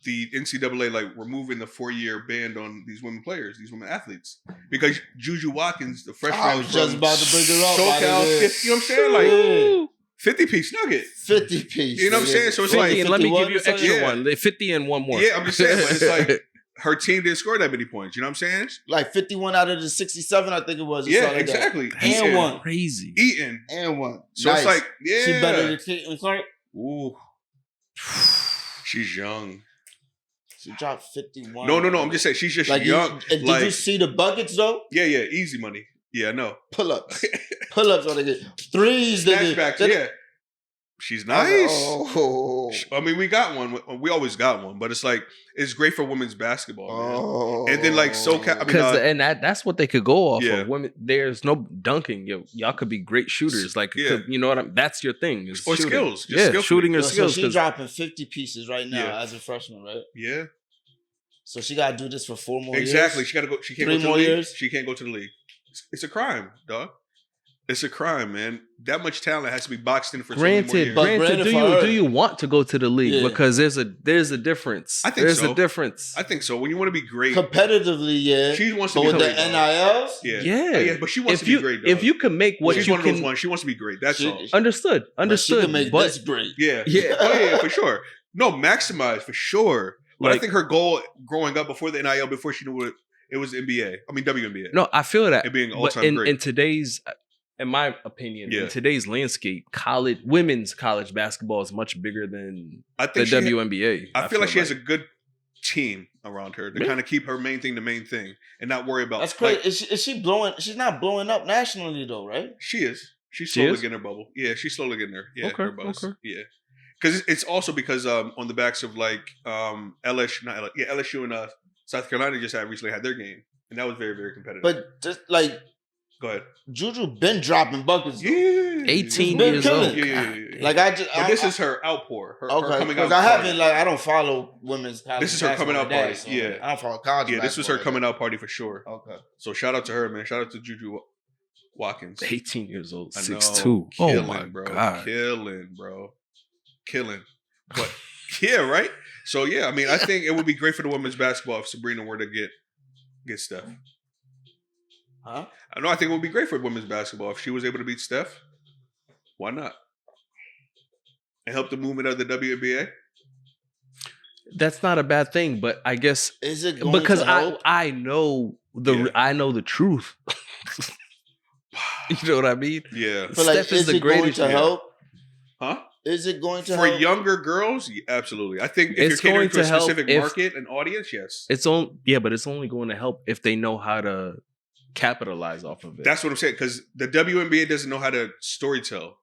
the NCAA, like, removing the 4-year ban on these women players, these women athletes. Because Juju Watkins, the freshman, I was just about to bring it up. SoCal, you know what I'm saying? Like, 50-piece nugget. 50-piece. You know what I'm saying? So it's like, let me give you an extra one. 50 and one more. Yeah, I'm just saying, but it's like, her team didn't score that many points. You know what I'm saying? Like 51 out of the 67, I think it was. Yeah, exactly. And one. Crazy. Eaton. And one. So it's like, She better than Caitlin Clark? Ooh. She's young. She dropped 51. No. I'm just saying she's just young. Did you see the buckets though? Yeah. Easy money. Yeah, no. Pull-ups. Pull-ups on the threes. Snatchbacks, yeah. She's nice. I mean, we got one. We always got one, but it's like it's great for women's basketball, man. And then like SoCal, and that's what they could go off of. Women, there's no dunking. Y'all could be great shooters. Like, you know what I'm. That's your thing. Or skills. Shooting or skills. So she's dropping 50 pieces right now as a freshman, right? Yeah. So she got to do this for 4 more years. Exactly. She got to go. She can't 3 go to more the league. years. She can't go to the league. It's a crime, dog. It's a crime, man. That much talent has to be boxed in for so many more years. Granted, do you want to go to the league? Yeah. Because there's a difference. I think there's a difference. I think so. When you want to be great competitively, yeah. She wants to be great. With the NILs, yeah. But she wants to be great. Dog. If you can make what she's you one can, of those ones. She wants to be great. That's all. Understood. She can make this great. Yeah. Oh yeah, for sure. No, maximize for sure. But I think her goal growing up before the NIL, before she knew what it was NBA. I mean WNBA. No, I feel that. It being all-time great. In today's in my opinion, Yeah. in today's landscape, women's college basketball is much bigger than I the think WNBA. I feel like she has a good team around her to Yeah. kind of keep her main thing the main thing and not worry about. That's crazy. Like, Is she blowing? She's not blowing up nationally though, right? she is. She's She slowly is? getting her bubble. Yeah, she's slowly getting her. Yeah, Okay, her buzz. okay. Yeah, because it's also because on the backs of like LSU, LSU and South Carolina just recently had their game, and that was very very competitive. But just like go ahead. Juju been dropping buckets. Though. Yeah, 18 been years killing. old. Yeah. Like I just. But this is her outpour. Her Okay, coming out. because I party. haven't I don't follow women's college. This is her coming out basketball party. so Yeah. I don't follow college. Yeah, this was her basketball coming out party for sure. Okay. So shout out to her, man. Shout out to Juju Watkins. 18 years old, I 6'2". know. Oh Killing, my bro. God. Killing, bro. Killing. But yeah, right? So yeah, I mean, I think it would be great for the women's basketball if Sabrina were to get Steph. Huh? I know I think it would be great for women's basketball if she was able to beat Steph. Why not? And help the movement of the WNBA. That's not a bad thing, but I guess Is it going because to help? I know the truth. You know what I mean? Yeah. But like, Steph is is the it going greatest. to help? Huh? Is it going to For help? younger girls, yeah, absolutely. I think if It's you're catering going to a to help specific if- market and audience, yes. But it's only going to help if they know how to capitalize off of it. That's what I'm saying. Because the WNBA doesn't know how to storytell.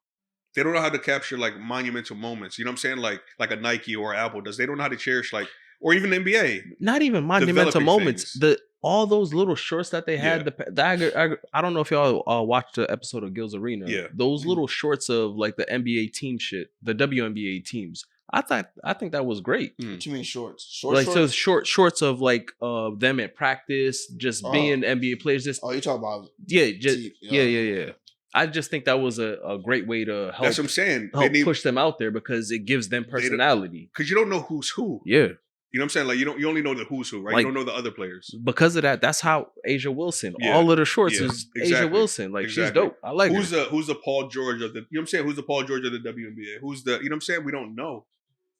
They don't know how to capture like monumental moments. You know what I'm saying? Like a Nike or Apple does. They don't know how to cherish or even the NBA. Not even monumental Developing moments. things. All those little shorts that they had. Yeah. I don't know if y'all watched the episode of Gil's Arena. Yeah. Those little shorts of like the NBA team shit, the WNBA teams. I think that was great. What you mean shorts? So shorts of like them at practice, just being NBA players. Just you talking about? Yeah. I just think that was a great way to help. That's what I'm saying. Help push them out there because it gives them personality. Because you don't know who's who. Yeah. You know what I'm saying? Like you only know the who's who, right? Like, you don't know the other players. Because of that, that's how Asia Wilson. Yeah. All of the shorts Yeah. is Exactly. Asia Wilson. Like she's Exactly. dope. I like who's her. Who's the Paul George of the? You know what I'm saying? Who's the Paul George of the WNBA? Who's the? You know what I'm saying? We don't know.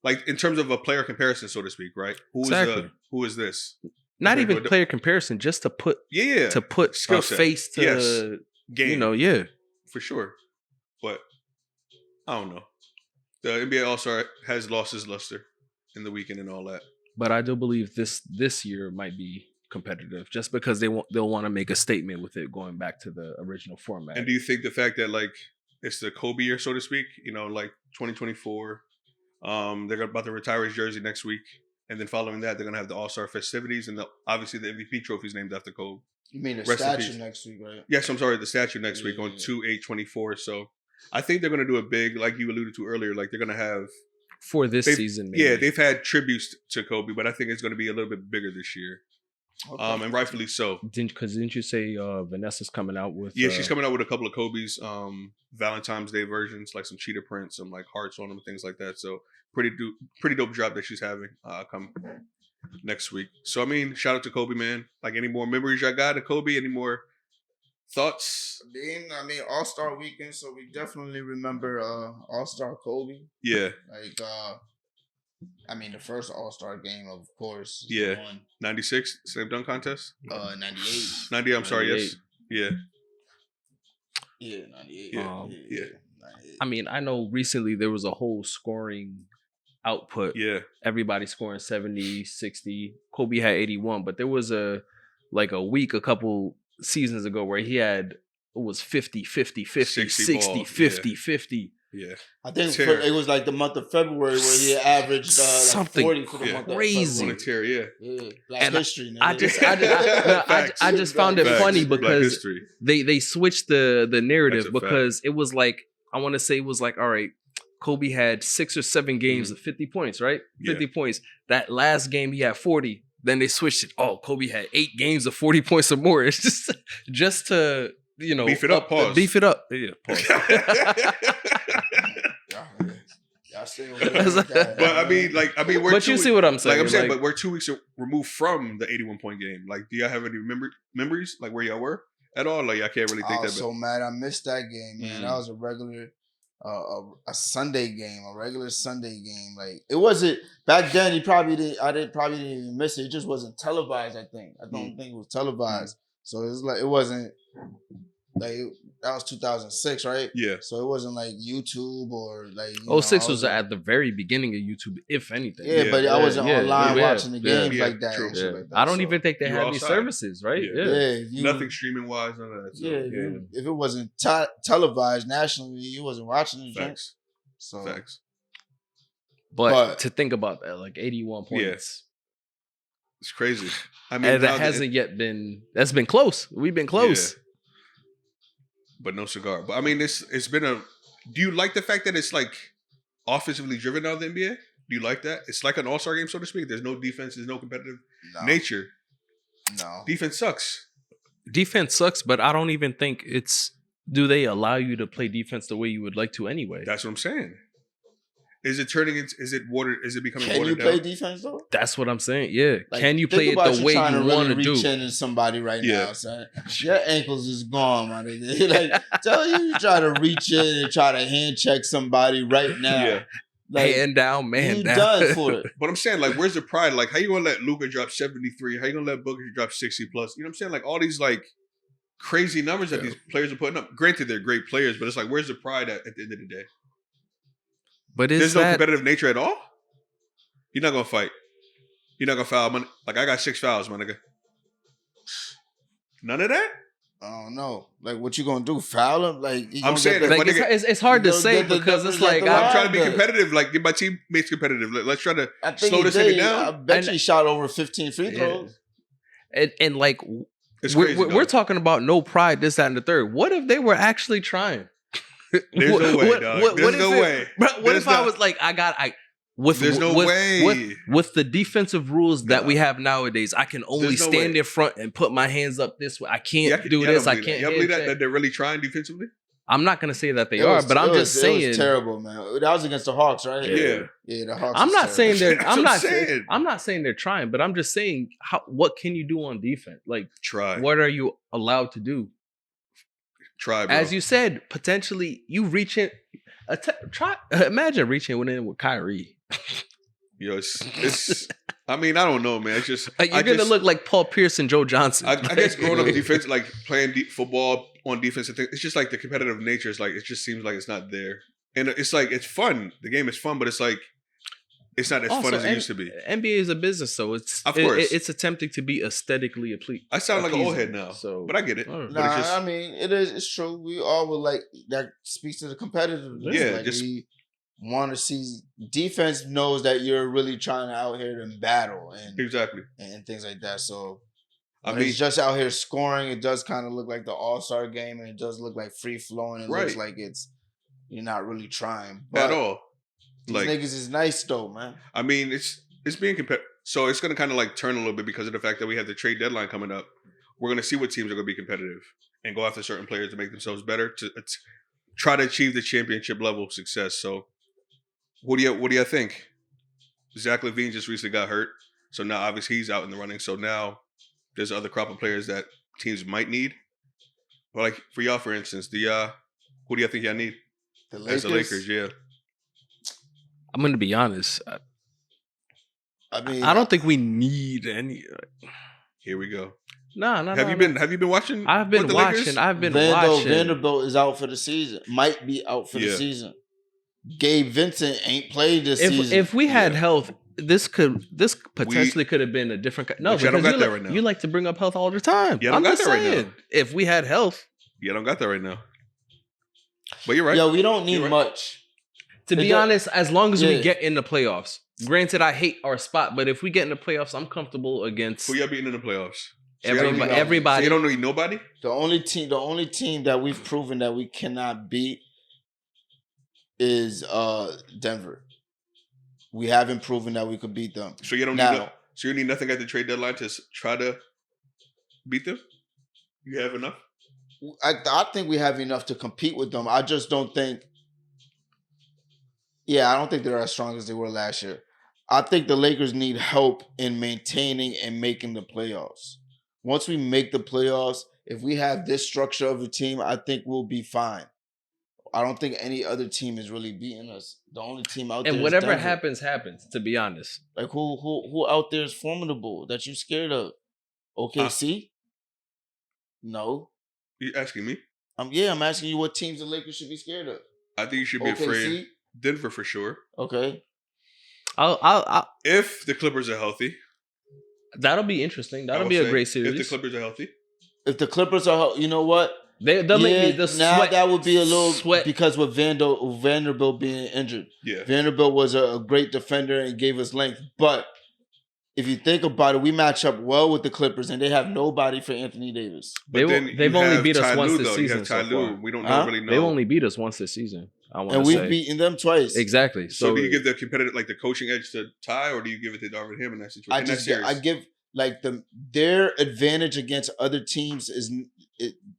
Like in terms of a player comparison, so to speak, right? Exactly. Who is this? Not even player comparison, just to put to put skill a set. face to Game. For sure. But I don't know. The NBA All-Star has lost his luster in the weekend and all that. But I do believe this year might be competitive, just because they'll want to make a statement with it going back to the original format. And do you think the fact that like it's the Kobe year, so to speak, like 2024, they're about to retire his jersey next week, and then following that, they're gonna have the All-Star festivities, and obviously the MVP trophy is named after Kobe. You mean the Rest in statue peace. next week, right? Yes, I'm sorry, the statue next week on 2/8/24. So I think they're gonna do a big, like you alluded to earlier, like they're gonna have for this season. Maybe. Yeah, they've had tributes to Kobe, but I think it's gonna be a little bit bigger this year. Okay. And rightfully so. Didn't you say Vanessa's coming out with? Yeah, she's coming out with a couple of Kobe's Valentine's Day versions, like some cheetah prints, some like hearts on them, and things like that. So pretty dope drop that she's having come next week. So I mean, shout out to Kobe, man. Like any more memories y'all got of Kobe? Any more thoughts? I mean, All-Star weekend, so we definitely remember All-Star Kobe. Yeah. Like I mean, the first All-Star game, of course. Yeah. 96 slam dunk contest. 98. 90. I'm sorry. Yes. Yeah. Yeah. 98. Yeah. 98. I mean, I know recently there was a whole scoring output. Yeah. Everybody scoring 70, 60. Kobe had 81, but there was a couple seasons ago where he had, it was 50, 50, 50, 60, ball. 50, Yeah. 50. Yeah. I think it was like the month of February where he averaged something like 40 for the month of crazy. On a tear, yeah. Black history. I just found it funny because they switched the narrative because it was like, I want to say it was like, all right, Kobe had 6 or 7 games of 50 points, right? 50 points. That last game he had 40. Then they switched it. Oh, Kobe had 8 games of 40 points or more. It's just to, beef it up. Pause. Beef it up. Yeah. Pause. But I mean, we're. But you see what I'm saying? Like I'm saying, but we're 2 weeks removed from the 81-point game. Like, do y'all have any memories, like where y'all were at all? Like, I can't really think that. I was so mad I missed that game, man. That was a regular, a Sunday game, a regular Sunday game. Like, it wasn't back then. I probably didn't even miss it. It just wasn't televised. I don't think it was televised. So it's like it wasn't like that was 2006, right? Yeah. So it wasn't like YouTube or like. Oh, six I was at the very beginning of YouTube, if anything. Yeah, but I wasn't online yeah, watching the games yeah, like that. true. And shit like that. I don't even think they You had were these outside. services, right? Yeah. if you, Nothing streaming wise, none of that. So. if it wasn't televised nationally, you wasn't watching the joint. Facts. So Facts. But to think about that, like 81 points. It's crazy. I mean, And that hasn't yet been. That's been close. We've been close. Yeah. But no cigar. But I mean, it's been a. Do you like the fact that it's like offensively driven out of the NBA? Do you like that? It's like an all-star game, so to speak. There's no defense. There's no competitive nature. No. Defense sucks. Defense sucks, but I don't even think it's. Do they allow you to play defense the way you would like to anyway? That's what I'm saying. Is it turning into? Is it becoming Can you watered play down? defense though? That's what I'm saying. Yeah. Like, Can you play think it about the way trying you to really want to do? reach into somebody right Yeah. now, son. Your ankles is gone, my nigga. Like, tell you try to reach in and try to hand check somebody right now. Yeah. Like, Hand down, man you down. done for it. But I'm saying, like, where's the pride? Like, how you gonna let Luka drop 73? How you gonna let Booker drop 60 plus? You know what I'm saying? Like, all these like crazy numbers that these players are putting up. Granted, they're great players, but it's like, where's the pride at the end of the day? But There's no competitive nature at all. You're not gonna fight. You're not gonna foul. Like, I got 6 fouls, my nigga. None of that. I don't know. Like, what you gonna do? Foul him? Like, I'm saying, Like it's hard to say because it's like I'm trying to be competitive. Like, get my teammates competitive. Let's try to slow this nigga down. I bet he shot over 15 free throws. And like It's crazy. we're talking about no pride, this, that, and the third. What if they were actually trying? There's no way, dog. There's no way. What if I was like, there's no way. With the defensive rules that we have nowadays, I can only stand in front and put my hands up this way. I can't do this. I can't. You believe that they're really trying defensively? I'm not gonna say that they are, but I'm just saying it was terrible, man. That was against the Hawks, right? Yeah, the Hawks. I'm not saying they're. I'm saying. not saying they're trying, but I'm just saying what can you do on defense? Like, try. What are you allowed to do? Try, bro. As you said, potentially you reach in. Try. Imagine reaching in with Kyrie. Yo, it's. I mean, I don't know, man. It's just you're gonna look like Paul Pierce and Joe Johnson. I guess growing up defense, like playing football on defensive things, it's just like the competitive nature is like it just seems like it's not there, and it's like it's fun. The game is fun, but it's like it's not as fun as it used to be. NBA is a business, so it's of course it's attempting to be aesthetically pleasing. I sound like an old head now, so but I get it. Nah, I mean it's true. We all would like that speaks to the competitiveness. Yeah, like we want to see defense knows that you're really trying to out here and battle and exactly and things like that. So I mean, it's just out here scoring. It does kind of look like the All-Star game, and it does look like free flowing. It looks like you're not really trying at all. These niggas is nice though, man. I mean, it's being competitive. So it's going to kind of like turn a little bit because of the fact that we have the trade deadline coming up. We're going to see what teams are going to be competitive and go after certain players to make themselves better to try to achieve the championship level of success. So what do you think? Zach LaVine just recently got hurt, so now obviously he's out in the running. So now there's other crop of players that teams might need. But like for y'all, for instance, who do you think y'all need? The Lakers. As the Lakers, yeah. I'm going to be honest. I mean, I don't think we need any. Here we go. No. Have you been watching? I've been watching. Vanderbilt is out for the season. Might be out for the season. Gabe Vincent ain't played this season. If we had health, this potentially could have been a different. No, because I don't got that right now. You like to bring up health all the time. Yeah, I don't got that right now. If we had health, I don't got that right now. But you're right. Yo, we don't need much. To be honest, as long as we get in the playoffs. Granted, I hate our spot, but if we get in the playoffs, I'm comfortable against. Who y'all beating in the playoffs? So everybody. So you don't need nobody? The only team that we've proven that we cannot beat is Denver. We haven't proven that we could beat them. So you don't need so you need nothing at the trade deadline to try to beat them? You have enough? I think we have enough to compete with them. I just don't think I don't think they're as strong as they were last year. I think the Lakers need help in maintaining and making the playoffs. Once we make the playoffs, if we have this structure of a team, I think we'll be fine. I don't think any other team is really beating us. The only team out there and whatever is Denver. happens, to be honest. Like who out there is formidable that you scared of? OKC? No. You asking me? I'm asking you what teams the Lakers should be scared of. I think you should be afraid. Denver for sure. Okay. I'll If the Clippers are healthy, that'll be interesting. I That'll would be a say, great series. If the Clippers are healthy, If the Clippers are, you know what? They'll make me the now sweat. that would be a little sweat. because with Vanderbilt being injured. yeah. Vanderbilt was a great defender and gave us length. But if you think about it, we match up well with the Clippers, and they have nobody for Anthony Davis. But They've only beat us once this though. season. You have Ty So Lue. far. We don't Huh? really know. They've only beat us once this season. I want And to we've say beaten them twice. exactly. So So do you give the competitive, like the coaching edge to Ty, or do you give it to Darvin Ham in that situation? I give like their advantage against other teams is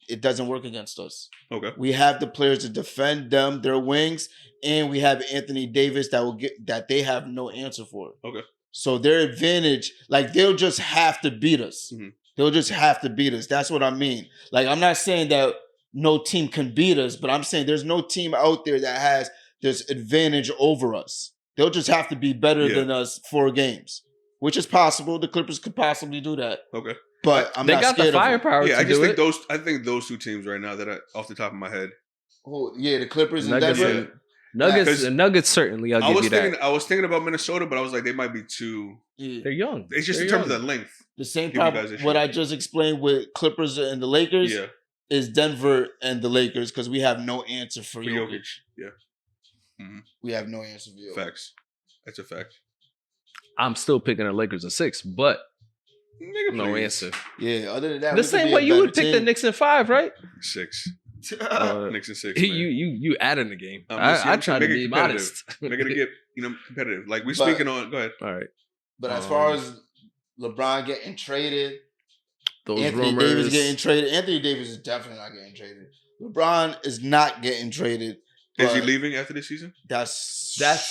it doesn't work against us. Okay. We have the players to defend them, their wings, and we have Anthony Davis that they have no answer for. Okay. So their advantage, like they'll just have to beat us. Mhm. They'll just have to beat us. That's what I mean. Like I'm not saying that no team can beat us, but I'm saying there's no team out there that has this advantage over us. They'll just have to be better than us 4 games, which is possible. The Clippers could possibly do that. Okay. But I'm they not got scared the of them. firepower. Yeah, to I just do think it. I think those 2 teams right now that are off the top of my head. Oh, yeah, the Clippers and Nuggets, Denver. and, Nuggets, Because and Nuggets certainly. I'll give you that. I was thinking about Minnesota, but I was like, they might be too. Yeah. They're young. It's just They're in terms young. of the length. The same Give you problem. guys a What shot. I just explained with Clippers and the Lakers Yeah. is Denver and the Lakers because we have no answer for For Jokic. Jokic. Yeah. We have no answer for Jokic. Facts. That's a fact. I'm still picking the Lakers in 6, but Nigga, no please. answer. Yeah, other than that, The we could same be a way you better would pick the team. Knicks in 5, right? 6. Uh, Knicks and 6. you add in the game. I'm I try to make it be competitive. modest. Make it get competitive. Like we But- speaking on. Go ahead. All right. But as far as LeBron getting traded, Those Anthony rumors. Davis getting traded, Anthony Davis is definitely not getting traded. LeBron is not getting traded. Is he but leaving after this season? That's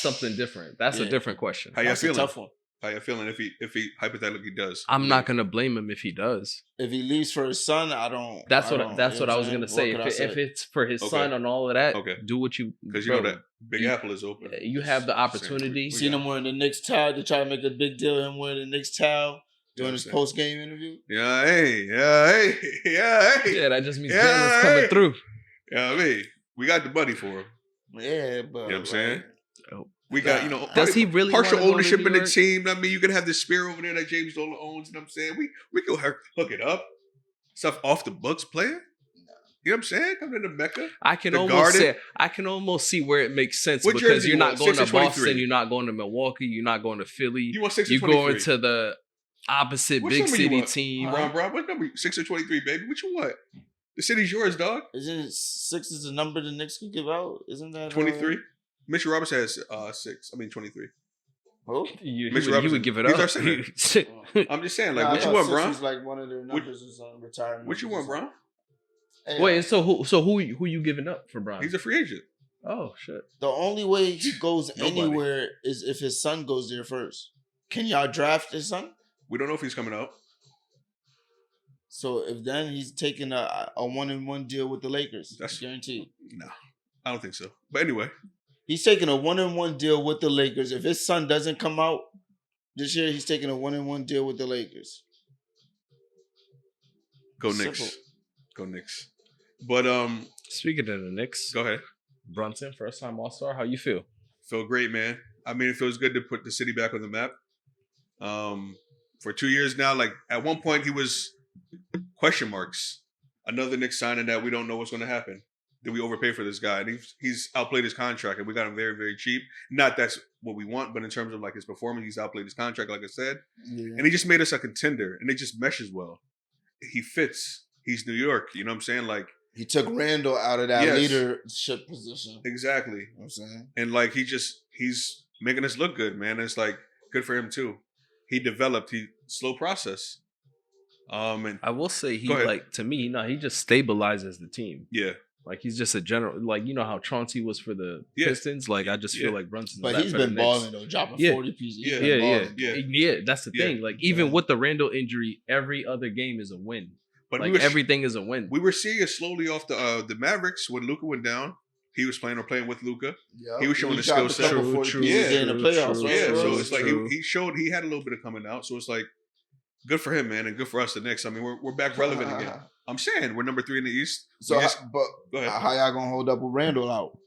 something different. That's a Yeah. different question. How y'all that's a feeling? tough one. How you feeling if he hypothetically does? I'm not gonna blame him if he does. If he leaves for his son, I don't. That's what you know I was what gonna I'm say. saying? What could I If it's for his son and all of that, Okay. do what you Because you know bro, that Big you- Apple is open. You have the opportunity. We Seen got- him wearing the Knicks towel. They try to make a big deal of him wearing the Knicks towel during his Yeah. post game interview. Yeah, hey, yeah, hey, yeah, hey. Yeah, that just means Yeah, Jalen's coming hey. through. Yeah, I mean, we got the buddy for him. Yeah, but You know what I'm saying? Oh. We got, Does he really partial wanna go to ownership New in the York? team? I mean, you can have this spear over there that James Dolan owns. You know what I'm saying? We can hook it up. Stuff off the books player. You know what I'm saying? Come to the Mecca. I can The almost Garden? I can almost see where it makes sense What because jersey you're you not want? going 6 to or Boston, 23? you're not going to Milwaukee, you're not going to Philly. You want 6 or You're 23? going to the opposite What big number you city want? team. Brown, what number? 6 or 23, baby? What you want? The city's yours, dog. Isn't 6 is the number the Knicks could give out? Isn't that 23. Mitchell Robinson has 23. Oh, Mitchell He Robinson. would give it He's up. our center. I'm just saying, like, Nah, I what you thought want, 6 bro? was like one of their numbers or something. Retirement. What you want, bro? Hey, Wait, so who you giving up for Bron? He's a free agent. Oh shit. the only way he goes Nobody. anywhere is if his son goes there first. Can y'all draft his son? We don't know if he's coming out. So if then he's taking a 1-on-1 deal with the Lakers, That's- that's guaranteed. No, I don't think so. But anyway, He's taking a 1-on-1 deal with the Lakers. If his son doesn't come out this year, he's taking a 1-on-1 deal with the Lakers. go Simple. Knicks. Go Knicks. But Speaking of the Knicks, go ahead. Brunson, first time All Star. How you feel? Feel great, man. I mean, it feels good to put the city back on the map. For 2 years now, like at one point he was question marks. Another Knicks signing that we don't know what's going to happen. Did we overpay for this guy? And he's outplayed his contract, and we got him very, very cheap. Not that's what we want, but in terms of like his performance, he's outplayed his contract, like I said. Yeah. And he just made us a contender, and it just meshes well. He fits. He's New York. You know what I'm saying? Like, He took Randall out of that Yes. leadership position. You exactly. know what I'm saying? And like he's making us look good, man. It's like good for him too. He developed. Slow process. And I will say he Go ahead. like to me, he just stabilizes the team. yeah, Like he's just a general, like you know how Chauncey was for the Yeah. Pistons. Like I just feel Yeah. like Brunson's But that he's for the been Knicks. balling though, dropping Yeah. 40 pieces. He's Yeah. been Yeah, balling. yeah. Yeah, that's the Yeah. thing. Like even Yeah. with the Randall injury, every other game is a win. but Like we were everything is a win. we were seeing it slowly off the Mavericks when Luka went down. He was playing with Luka. Yep. He was showing the dropped skill a couple set. 40 True, pieces true, in the true, playoffs. true, right? Yeah, true, so it's like true. he showed he had a little bit of coming out. So it's like good for him, man, and good for us the Knicks. I mean, we're back relevant again. I'm saying we're number 3 in the East. So, but go ahead. how y'all gonna hold up with Randall out?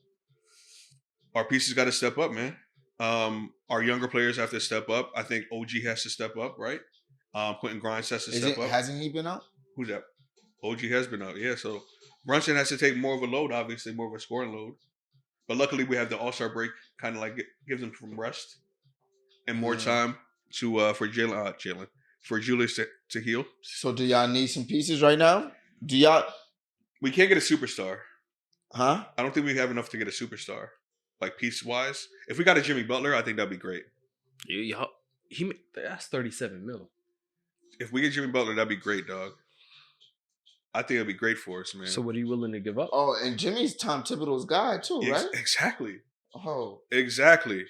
Our pieces got to step up, man. Our younger players have to step up. I think OG has to step up, right? Quentin Grimes has to step up. Hasn't he been out? Who's that? OG has been out, yeah. So Brunson has to take more of a load, obviously, more of a scoring load. But luckily, we have the All-Star break, kind of like gives them some rest and more time to for Julius to heal. So do y'all need some pieces right now? Do y'all? We can't get a superstar. Huh? I don't think we have enough to get a superstar, like piece-wise. If we got a Jimmy Butler, I think that'd be great. That's 37 mil. If we get Jimmy Butler, that'd be great, dog. I think it'd be great for us, man. So what are you willing to give up? Oh, and Jimmy's Tom Thibodeau's guy too, right? Exactly. Oh, exactly.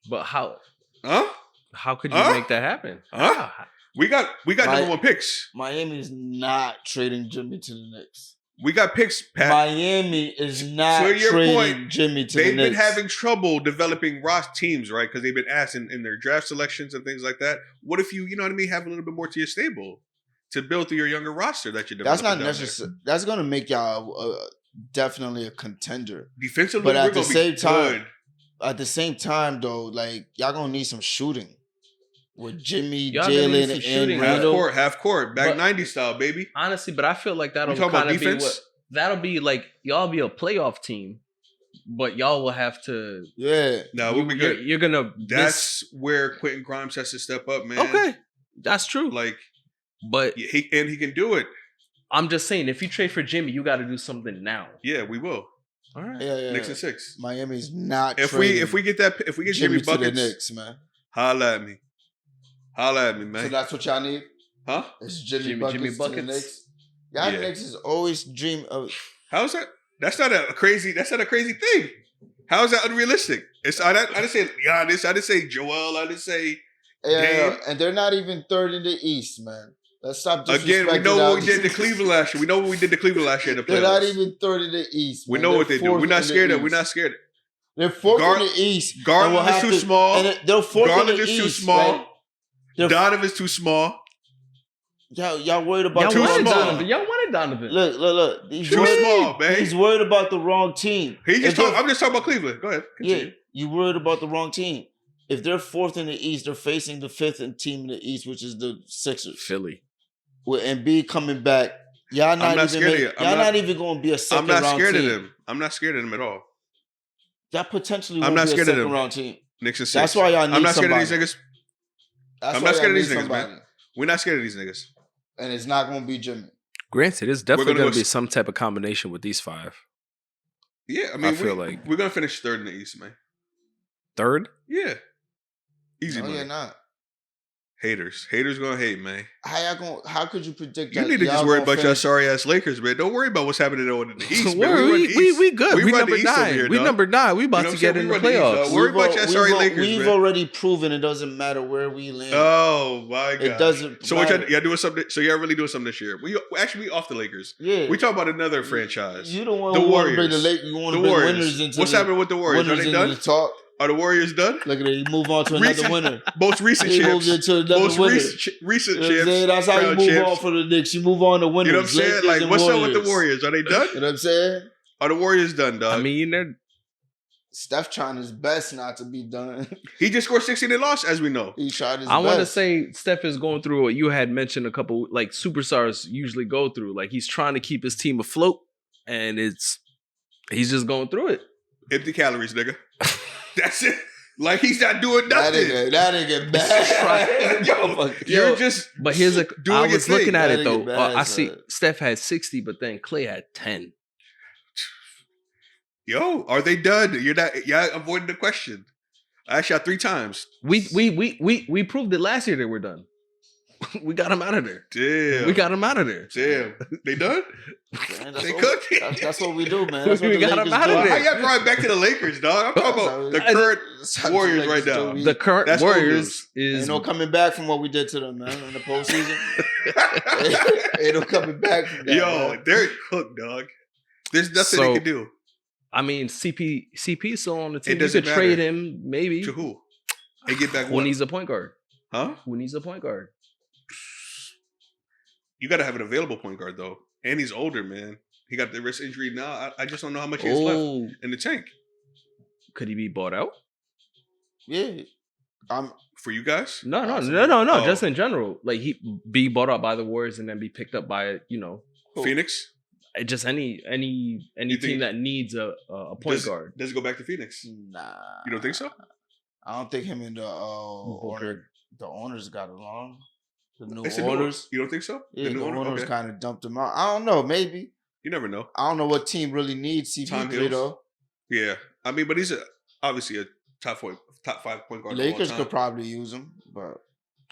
But how? Huh? How could you make that happen? Huh? We got number 1 picks. Miami's not trading Jimmy to the Knicks. We got picks, Pat. Miami is not trading Jimmy to the Knicks. They've been having trouble developing teams, right? Because they've been asked in their draft selections and things like that. What if you know what I mean, have a little bit more to your stable to build through your younger roster that you're developing? That's not necessary. That's going to make y'all definitely a contender. Defensively, but at the same time, though, like y'all gonna need some shooting with Jimmy, Jalen, and Randall. Half court, back 90 style, baby. Honestly, but I feel like that'll kind of be that'll be like y'all be a playoff team, but y'all will have to. Yeah, no, we'll be good. You're gonna. That's where Quentin Grimes has to step up, man. Okay, that's true. Like, but he can do it. I'm just saying, if you trade for Jimmy, you got to do something now. Yeah, we will. All right. Yeah. Knicks and 6. Miami's not. If we get Jimmy buckets, to the Knicks, man. Holla at me, man. So that's what y'all need, huh? It's Jimmy buckets to the Knicks. Y'all Knicks is always dream of. How's that? That's not a crazy thing. How is that unrealistic? I didn't say Giannis. I didn't say Joel. I didn't say. Yeah, and they're not even third in the East, man. Let's stop disrespecting. Again, we know what we did to Cleveland last year. We know what we did to Cleveland last year in the playoffs. They're not even third in the East. Man. We know what they do. We're not scared of. We're not scared. They're fourth in the East. Garland is too small. They're fourth Garland in the is East. too small. Right? Donovan's too small. Y'all worried about y'all wanted Donovan. Look. He's too small, man. He's worried about the wrong team. I'm just talking about Cleveland. Go ahead. Continue. Yeah, you worried about the wrong team. If they're fourth in the East, they're facing the fifth team in the East, which is the Sixers. Philly. With Embiid coming back, y'all not even going to be a second round team. I'm not scared of them. I'm not scared of them at all. Y'all potentially won't be a second round team. Knicks and 6. That's why y'all need somebody. I'm not scared of these niggas. I'm not scared of these niggas, man. We're not scared of these niggas. And it's not going to be Jimmy. Granted, it's definitely going to be some type of combination with these 5. Yeah, I mean, I feel like we're going to finish third in the East, man. Third? Yeah. Easy money. Yeah, not. Haters gonna hate, man. How could you predict that? You need to just worry about your sorry ass Lakers, man. Don't worry about what's happening in the East. We good. We number 9. We number 9. We about to get in the playoffs. Worry about your sorry Lakers. We've already proven it doesn't matter where we land. Oh my god, it doesn't. So what y'all doing something? So y'all really doing something this year? We off the Lakers. Yeah, we talk about another franchise. You don't want to bring the Lakers. You want to bring winners into. What's happening with the Warriors? Are they done? Talk. Are the Warriors done? Look at it. You move on to another winner. Most recent champs. Recent champs. That's how you move on for the Knicks. You move on to winners. You know what I'm saying? Like, what's up with the Warriors? Are they done? You know what I'm saying? Are the Warriors done, dog? I mean, they're... Steph trying his best not to be done. He just scored 16 and lost, as we know. He tried his best. I want to say Steph is going through what you had mentioned a couple, like, superstars usually go through. Like, he's trying to keep his team afloat, and he's just going through it. Empty calories, nigga. That's it. Like, he's not doing nothing. That nigga bad. You're just. But here's I was looking at it though. I see Steph had 60, but then Clay had 10. Yo, are they done? Y'all avoiding the question. I asked y'all 3 times. We proved it last year that we're done. We got him out of there. Damn. We got him out of there. Damn. They done? Man, they cooked. That's what we do, man. That's what we got him out of there. How y'all brought back to the Lakers, dog? I'm talking about the current Warriors right now. The current Warriors is... Ain't no coming back from what we did to them, man, in the postseason. Ain't no coming back from that. Yo, man. they're cooked, dog. There's nothing they can do. I mean, CP still on the team. You could trade him, maybe. To who? And get back Who needs a point guard? Huh? Who needs a point guard? You got to have an available point guard, though. And he's older, man. He got the wrist injury now. I just don't know how much he has left Oh, in the tank could he be bought out? Yeah, I'm for you guys. No. Possibly. Oh. Just in general, like he be bought out by the Warriors and then be picked up by who? Phoenix. just any think- team that needs a point guard. Does it go back to Phoenix? Nah, You don't think so? I don't think him and the Booker. the owners got along. The new It's a owners. You don't think so? Yeah, the owners Okay. kind of dumped him out. I don't know. Maybe. You never know. I don't know what team really needs Tom CP3 Hills. though. Yeah, I mean, but he's obviously a top 5 point guard. Lakers of all could time. probably use him, but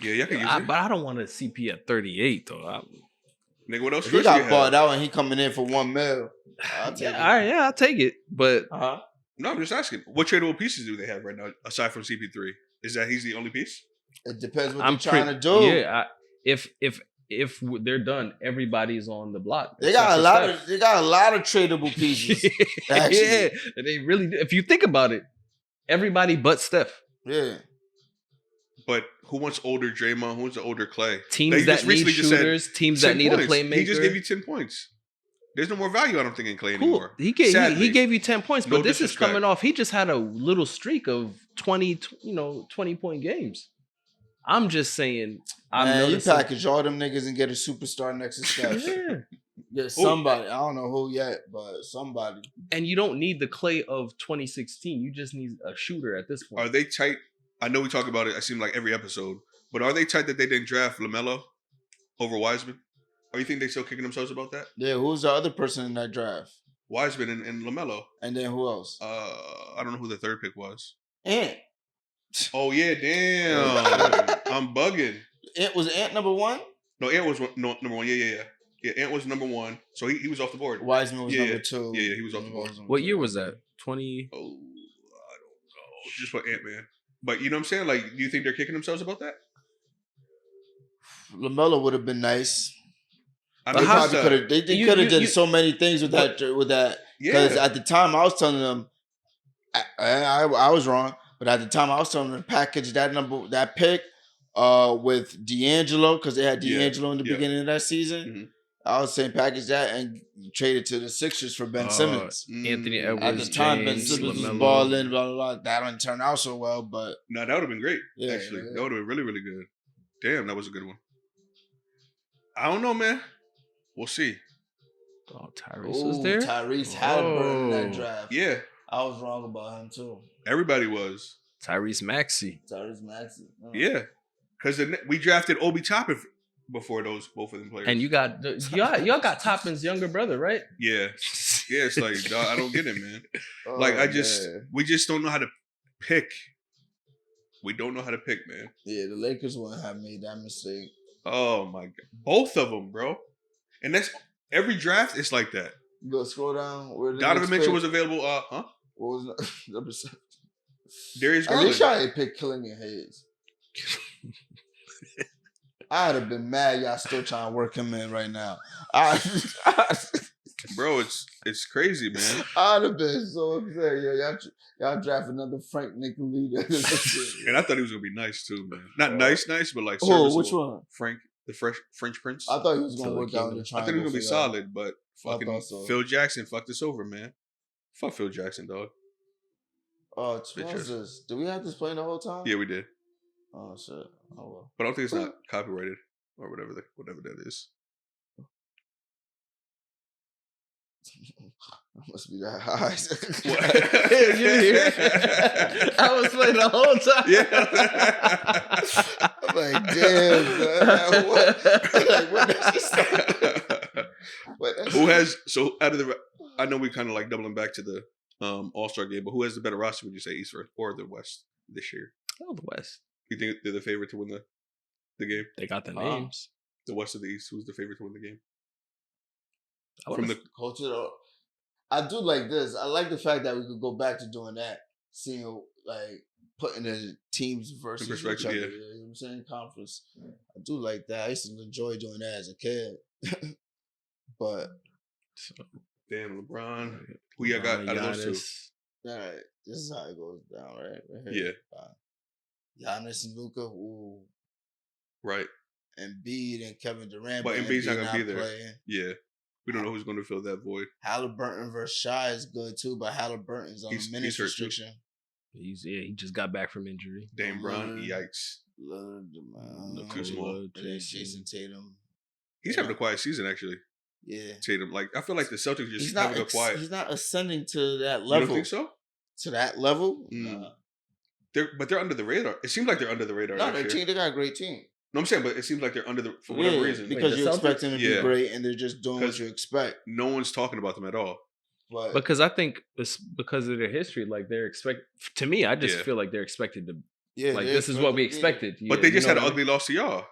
Yeah, you can use it. But I don't want a CP at 38 though. Nigga, what else? if he first got you bought have? out and he coming in for $1 million, I'll take it. All right, yeah, I'll take it. But Uh-huh. No, I'm just asking. What tradable pieces do they have right now aside from CP3? Is that he's the only piece? It depends what I'm they're trying to do. Yeah, if they're done, everybody's on the block. They got except a lot of tradable for pieces. Steph. Actually. Yeah, they really do. If you think about it, everybody but Steph. Yeah. But who wants older Draymond? Who wants the older Clay? Teams They that just need recently just said shooters, teams 10 that need points. a playmaker. He just gave you 10 points. There's no more value, I don't think, in Clay Cool. anymore. He gave Sadly. he gave you 10 points, No but this is disrespect. coming off. He just had a little streak of 20 point games. I'm just saying. I'm Man, you noticing. package all them niggas and get a superstar next to Steph. Yeah. Get somebody. I don't know who yet, but somebody. And you don't need the Clay of 2016. You just need a shooter at this point. Are they tight? I know we talk about it, I seem like every episode, but are they tight that they didn't draft LaMelo over Wiseman? Or you think they still kicking themselves about that? Yeah, who's the other person in that draft? Wiseman and LaMelo. And then who else? I don't know who the third pick was. Ant. Oh yeah, damn. I'm bugging. Ant was Ant number one? No, Ant was number one. Yeah. Yeah, Ant was number one. So he was off the board. Wiseman was Yeah, number two. Yeah, he was off the board. What year was that? 20. Oh, I don't know. Just put Ant Man. But you know what I'm saying? Like, do you think they're kicking themselves about that? LaMelo would have been nice. I They mean, probably could have. They could have done you- so many things with that. With that, because yeah. at the time I was telling them, I was wrong. But at the time I was telling them to package that pick, with D'Angelo, because they had Yeah, D'Angelo in the yeah. beginning of that season. Mhm. I was saying package that and trade it to the Sixers for Ben Simmons. Anthony Mm. Edwards. At the time, Ben James, Simmons was LaMelo. balling, blah, blah, blah. That didn't turn out so well, but No, that would have been great. Yeah, actually, yeah. that would have been really, really good. Damn, that was a good one. I don't know, man. We'll see. Oh, Tyrese was there. Tyrese Halliburton in that Oh. draft. Yeah, I was wrong about him too. everybody was. Tyrese Maxey. Tyrese Maxey. Yeah, because we drafted Obi Toppin before both of them players. And you got y'all got Toppin's younger brother, right? yeah, it's like dog, I don't get it, man. Oh, Like man. we just don't know how to pick. We don't know how to pick, man. Yeah, the Lakers wouldn't have made that mistake. Oh my god, both of them, bro. And that's every draft. It's like that. You go scroll down. Where the Donovan next Mitchell pick? was available. What was number 7? Darius At least Garland. y'all ain't pick Killian Hayes. I'd have been mad. Y'all still trying to work him in right now. I'd Bro, it's crazy, man. have been so upset. Yo, y'all draft another Frank Nicolita. And I thought he was gonna be nice too, man. Not nice, but like Oh, serviceable. which one? Frank, the French Prince. I thought he was gonna Phil work out in the Kingdom. I triangle. thought he was gonna be for y'all. solid, but fucking thought so. Phil Jackson fucked us over, man. Fuck Phil Jackson, dog. Oh, Bitches. this? Do we have this playing the whole time? Yeah, we did, Oh shit. Oh well. but I don't think it's not copyrighted or whatever that is. Must be that high. You hear? I was playing the whole time. Yeah. I'm like, damn, man. What does this sound? Who has so out of the? I know we kind of like doubling back to the All-Star game, but who has the better roster? Would you say East or the West this year? Oh, the West. You think they're the favorite to win the game? They got the Huh? names. The West or the East? Who's the favorite to win the game? I From would've- the Culture. I do like this. I like the fact that we could go back to doing that, seeing like putting the teams versus each perspective, other. yeah. You know what I'm saying? Conference. I do like that. I used to enjoy doing that as a kid. But damn LeBron. Who y'all got out of those two? all right, this is how it goes down, right here. Giannis and Luca, ooh, Right. Embiid and Kevin Durant. But Embiid's not Embiid gonna be there. playing. Yeah. We don't know who's going to fill that void. Halliburton versus Shy is good too, but Halliburton's on He's a minutes hurt too. restriction. He just got back from injury. Dame Brown, Mhm. yikes. Look too small. Jason Tatum. He's having a quiet season, actually. Yeah. Tatum, like I feel like the Celtics just He's not having a quiet. he's not ascending to that You level. don't think so? To that level? Mm. Nah. They're under the radar. It seems like they're under the radar. No, this their year. team, they got a great team. No, I'm saying, but it seems like they're under the for whatever reason. Because the you expect them to Yeah. be great and they're just doing what 'Cause- you expect. No one's talking about them at all. But Because I think it's because of their history, like they're to me, I just Yeah. feel like they're expected to yeah, like they this is what we expect- expected. But they You just know had an what I mean? ugly loss to y'all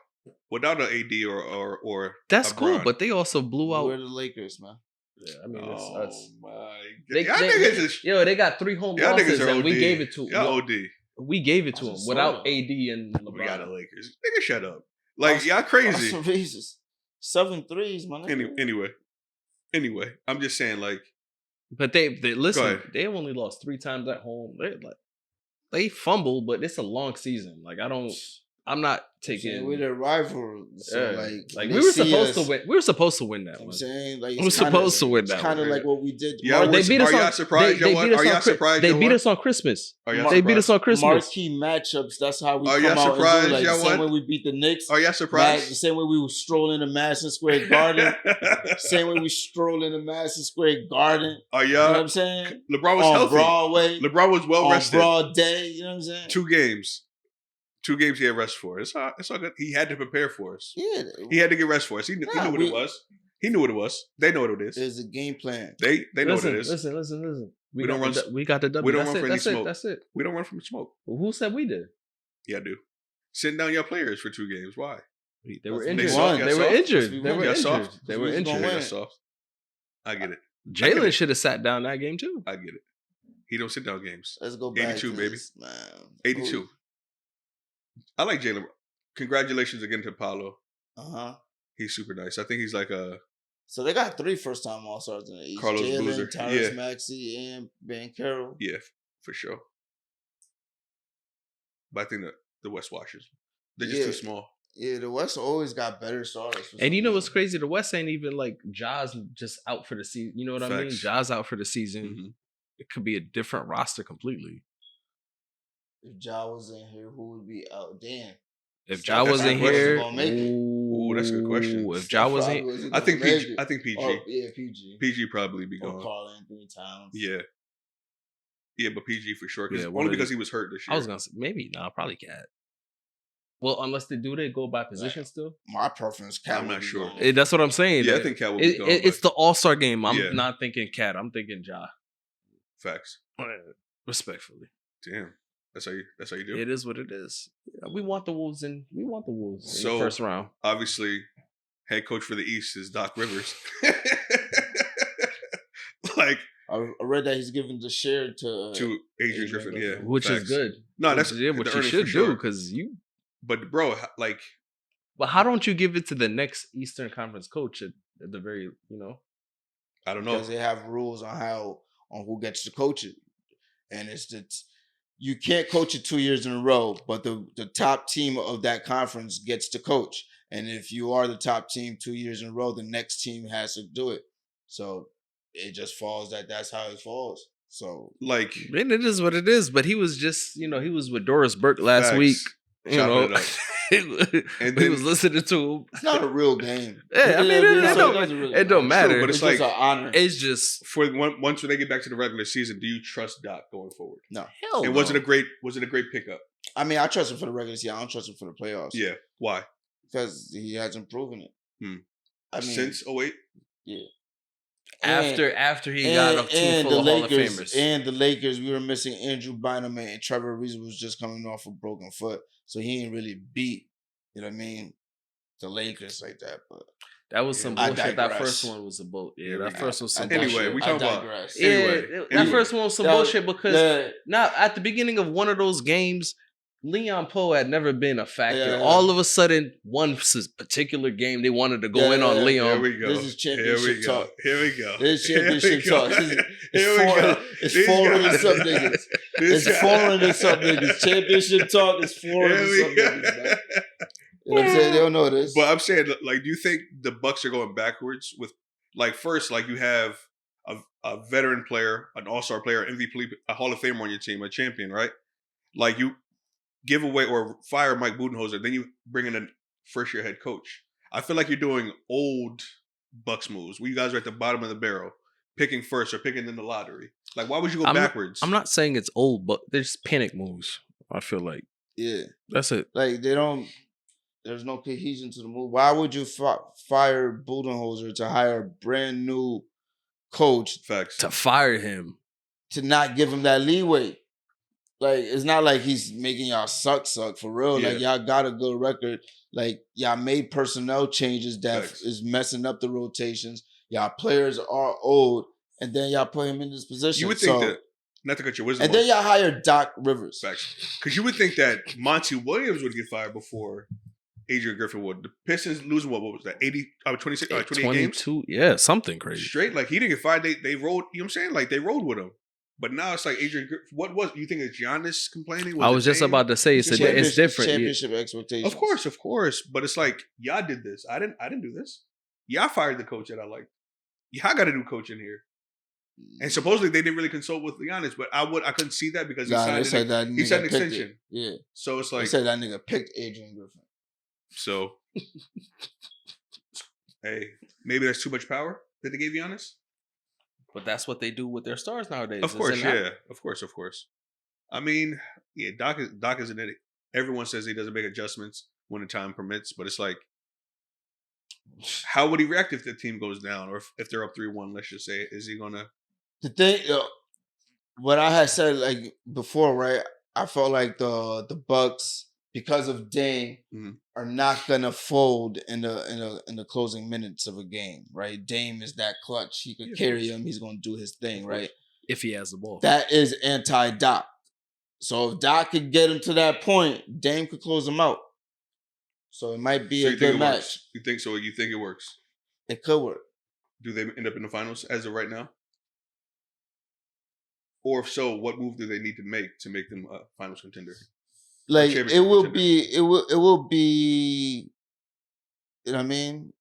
without an AD or That's a cool, Bron. but they also blew We're out. the Lakers, man. Yeah, I mean, Oh it's my they, god! Y'all they- niggas is they got 3 home y'all niggas losses, are and we OD. gave it to Y'all OD. we gave it to That's them a without soda. AD and We got the LeBron. Lakers. Nigga, shut up. Like y'all crazy. Awesome reasons. 7 threes, man. Anyway, I'm just saying, like, But they Go listen. ahead. They only lost 3 times at home. They fumble, but it's a long season. Like I'm not taking. We're their rival, so yeah. like we they were see supposed us- to win. We were supposed to win that I'm one. saying like We were supposed to win that It's kind of one. like what we did. Y'all They beat us are y'all on. surprised? They y'all won? beat us Are y'all on. surprised? They y'all beat won? us on Christmas. Are y'all They beat us on Christmas. marquee matchups. That's how we Are come y'all out and do surprised it. Like the y'all same won? way we beat the Knicks. Are y'all The surprised? same way we were strolling to Madison Square Garden. Same way we stroll into Madison Square Garden. Are You know what y'all? I'm saying? LeBron was On healthy. Broadway. LeBron was well on rested. broad day. You know what I'm saying? 2 games. 2 games he had rest for. It's all good. He had to prepare for us. Yeah. He had to get rest for us. He knew what it was. He knew what it was. They know what it is. There's a game plan. They know what it is. Listen. We don't run- We got the W. we don't That's run it. for any That's it. smoke. That's it. We don't run from smoke. Well, who said we did? Yeah, I do. Sitting down your players for 2 games. Why? They were They injured. soft. They Y'all were soft. injured. We They won. were Y'all injured. soft. They were We was gonna injured. win. That's soft. I get it. Jalen should have sat down that game too. I get it. He don't sit down games. Let's go back 82, to baby. this, man. 82. I like Jalen. Congratulations again to Paolo. Uh-huh. He's super nice. I think he's like a So they got 3 first-time All-Stars in the East. Carlos Jalen, Boozer. Tyrese Yeah. Maxey, and Ben Carroll. yeah, for sure. But I think that the West Washers, they're just Yeah. too small. Yeah, the West always got better starters. for And you some know what's reason. crazy? The West ain't even like Ja's just out for the season. You know what I mean? Facts. Ja's out for the season. Mhm. It could be a different roster completely. If Ja was in here, who would be out? Damn. If That's Ja a wasn't good question. here, Gonna make it. Ooh, that's a good question. If Ja wasn't, Probably wasn't I think gonna make PG. it. I think PG. Oh, yeah, PG. PG probably be Or gone. Karl Anthony Towns. Yeah. Yeah, but PG for sure. Yeah, one Only of because these- he was hurt this year. I was gonna say maybe probably Cat. Well, unless they do, they go by position still. My preference, Cat. I'm would not be sure. gone. That's what I'm saying. Yeah, I think Cat will be gone. It's the All Star game. I'm Yeah. not thinking Cat. I'm thinking Ja. Facts. Respectfully, Damn. That's how you do. it is what it is. Yeah, we want the Wolves in. We want the Wolves in So- the first round. Obviously, head coach for the East is Doc Rivers. Like I read that he's giving the share to to Adrian Griffin, yeah. Which facts. is good. No, that's yeah, what the you earnings should for do sure. because you. But bro, like But how don't you give it to the next Eastern Conference coach at the very, I don't know. because they have rules on who gets to coach it, and it's you can't coach it 2 years in a row, but the top team of that conference gets to coach, and if you are the top team 2 years in a row, the next team has to do it. So it just falls that's how it falls. So Like And it is what it is. But he was just, he was with Doris Burke last facts. week. You Chopping know, And he then- was listening to him. it's not a real game. Yeah, I mean, it don't matter. But it's It's like- just an honor. It's just for once when they get back to the regular season, do you trust Doc going forward? hell. And no. was it a great pickup? I mean, I trust him for the regular season. I don't trust him for the playoffs. Yeah. Why? because he hasn't proven it. Hmm. I mean, Since 08? after he got a team full of Hall of Famers. And the Lakers, we were missing Andrew Bynum, and Trevor Ariza was just coming off a broken foot, so he ain't really beat. You know what I mean? The Lakers like that, but That was some I bullshit. That digress. first one was a boat. Yeah, that I- first was some Anyway, bullshit. we I talking about- digress. Yeah, Anyway, that anyway. first one was some That- bullshit because The- now at the beginning of one of those games, Leon Poe had never been a factor. Yeah. All of a sudden, one particular game, they wanted to go in on Yeah. Here Leon. we go. This is championship talk. Here we go. This is Here we championship go. talk. Here It's we go. foreign. It's This foreign guy- to some niggas. This It's guy- foreign to some niggas. Championship talk is foreign Here to we some go. niggas, man. You know what I'm saying? They don't know this. But I'm saying, like, do you think the Bucks are going backwards with Like first, like you have a veteran player, an all-star player, MVP, a Hall of Famer on your team, a champion, right? Like you give away or fire Mike Budenholzer, then you bring in a first-year head coach. I feel like you're doing old Bucks moves. Where you guys are at the bottom of the barrel, picking first or picking in the lottery. Like, why would you go backwards? I'm not saying it's old, but there's panic moves. I feel like that's it. Like they don't. There's no cohesion to the move. Why would you fire Budenholzer to hire a brand new coach Facts. To fire him, to not give him that leeway? Like it's not like he's making y'all suck for real. Yeah. Like y'all got a good record. Like y'all made personnel changes that Facts. is messing up the rotations. Y'all players are old, and then y'all put him in this position. You would think that, not to cut your wisdom, and then y'all hired Doc Rivers. Facts. Because you would think that Monty Williams would get fired before Adrian Griffin would. The Pistons losing what was that? 26, 28 games? 22, yeah, something crazy. Straight. Like he didn't get fired. They rolled, you know what I'm saying? Like they rolled with him. But now it's like Adrian Griffin. What was, you think it's Giannis complaining? I was just about to say it's different. Championship expectations. Of course. But it's like, y'all did this. I didn't do this. Y'all fired the coach that I liked. Y'all got a new coach in here. And supposedly they didn't really consult with Giannis, but I couldn't see that because he signed an extension. Yeah. So it's like, they said that nigga picked Adrian Griffin. So hey, maybe that's too much power that they gave Giannis. But that's what they do with their stars nowadays. Of course, yeah. Of course. I mean, yeah, Doc is an idiot. Everyone says he doesn't make adjustments when the time permits, but it's like, how would he react if the team goes down or if they're up 3-1, let's just say? Is he gonna? The thing, what I had said like before, right? I felt like the Bucks, because of Dame, are not gonna fold in the closing minutes of a game, right? Dame is that clutch. He could carry him. He's gonna do his thing, right? If he has the ball. That is anti-Doc. So if Doc could get him to that point, Dame could close him out. So it might be a good match. Works? You think so? You think it works? It could work. Do they end up in the finals as of right now? Or if so, what move do they need to make them a finals contender? Like it will be, you know what I mean?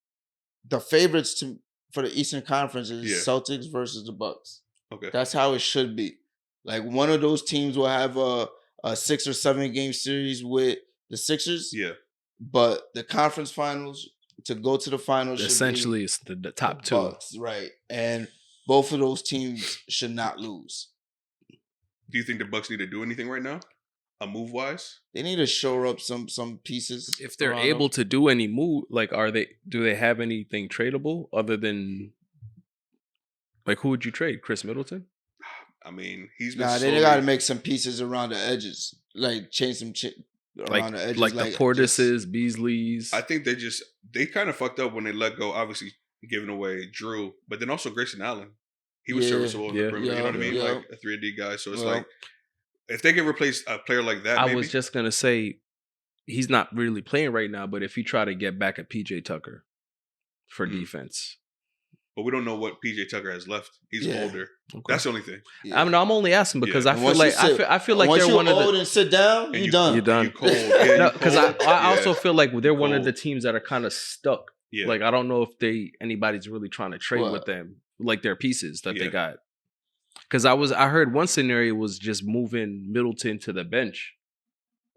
The favorites for the Eastern Conference is Celtics versus the Bucks. Okay. That's how it should be. Like one of those teams will have a 6 or 7 game series with the Sixers. Yeah. But the conference finals, to go to the finals, essentially it's the top two. Bucks, right. And both of those teams should not lose. Do you think the Bucks need to do anything right now? Move wise? They need to shore up some pieces. If they're able to do any move, like do they have anything tradable other than, like, who would you trade? Chris Middleton? I mean, he's been they got to make some pieces around the edges, like change some around the edges, like the Portises, Beasleys. I think they kind of fucked up when they let go. Obviously, giving away Drew, but then also Grayson Allen. He was serviceable in the perimeter. You know what I mean? Like a 3D guy. So it's like, if they can replace a player like that, I was just gonna say he's not really playing right now, but if you try to get back at PJ Tucker for defense. But we don't know what PJ Tucker has left. He's older. Okay. That's the only thing. Yeah. I mean, I'm only asking because I feel like I feel like they're one of the. Once you old and sit down, you're done. You're done. Because I also feel like they're one of the teams that are kind of stuck. Yeah. Like I don't know if anybody's really trying to trade with them, like their pieces that they got. Because I heard one scenario was just moving Middleton to the bench,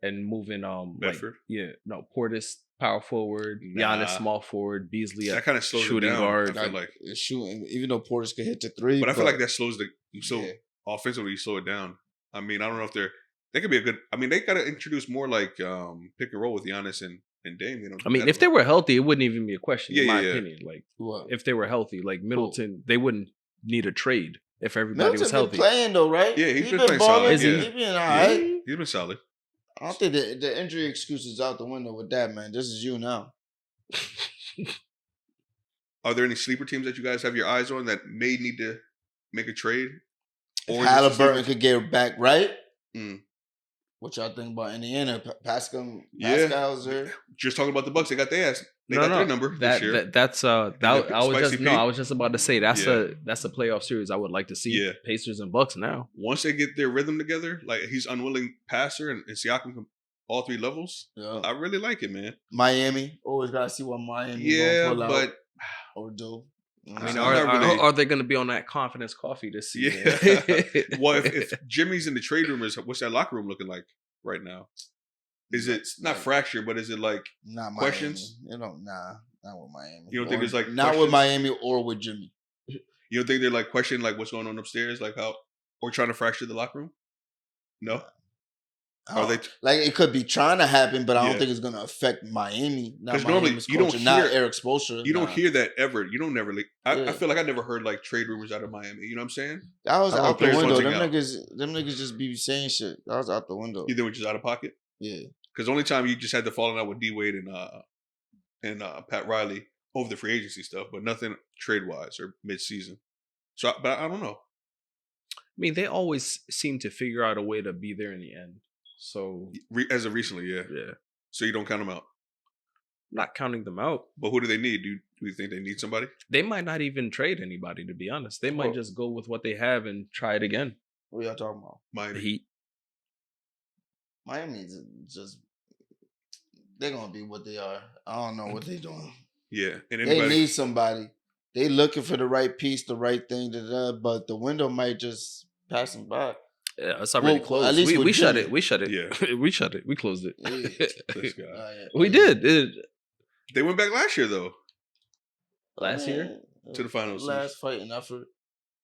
and moving Bedford. Portis power forward, Giannis small forward, Beasley that kind of slows shooting guard. I feel like shooting, even though Portis could hit the three, but I feel like that slows offensively. You slow it down. I mean, I don't know if they could be a good. I mean, they got to introduce more like pick and roll with Giannis and Dame. You know, I mean, if they were healthy, it wouldn't even be a question. In my opinion, like if they were healthy, like Middleton, they wouldn't need a trade if everybody was healthy. Been playing though, right? Yeah, he's been playing solid. Is he? He's been all right. He's been solid. I don't think the injury excuse is out the window with that, man. This is you now. Are there any sleeper teams that you guys have your eyes on that may need to make a trade? Or Halliburton could get back right. What y'all think about Indiana? Pascal's there. Just talking about the Bucks. They got their ass. They got their number this year. I was just about to say that's a playoff series I would like to see. Yeah. Pacers and Bucks now. Once they get their rhythm together, like he's unwilling passer and Siakam all 3 levels. Yeah. I really like it, man. Miami. Always gotta see what Miami gonna pull out or do. I mean, I'm not really- are they going to be on that confidence coffee this season? Yeah. Well, if Jimmy's in the trade rumors, what's that locker room looking like right now? Is it not fractured, but is it like Not questions? Miami. Not with Miami. You don't think there's like not questions? with Miami or with Jimmy. You don't think they're like questioning like what's going on upstairs, like how or trying to fracture the locker room? No. Are they? Like it could be trying to happen, but I don't Yeah. think it's going to affect Miami. Not 'Cause normally Miami's you don't culture, not hear- Eric Spoelstra. You don't hear that ever. You don't never. Like, I Yeah. feel like I never heard like trade rumors out of Miami. You know what I'm saying? That was I don't out the players window. wanting Them out. niggas just be saying shit. That was out the window. You think which is out of pocket? Yeah. Because the only time you just had to fall out with D Wade and Pat Riley over the free agency stuff, but nothing trade wise or mid season. So, but I don't know. I mean, they always seem to figure out a way to be there in the end. So, As of recently, yeah. yeah, So you don't count them out. not counting them out. But who do they need? Do you think they need somebody? They might not even trade anybody, to be honest. They might Well- just go with what they have and try it again. What y'all talking about? The Miami. Heat. Miami's just they're gonna be what they are. I don't know what they're doing. Yeah. And They anybody? need somebody. They looking for the right piece, the right thing, but the window might just pass them by. Yeah, it's already Well, closed. at least we with shut Jimmy. it. We shut it. Yeah. we shut it. We closed it. Yeah. This guy. We did. They went back last year though. Last year? To the finals. Last fighting effort.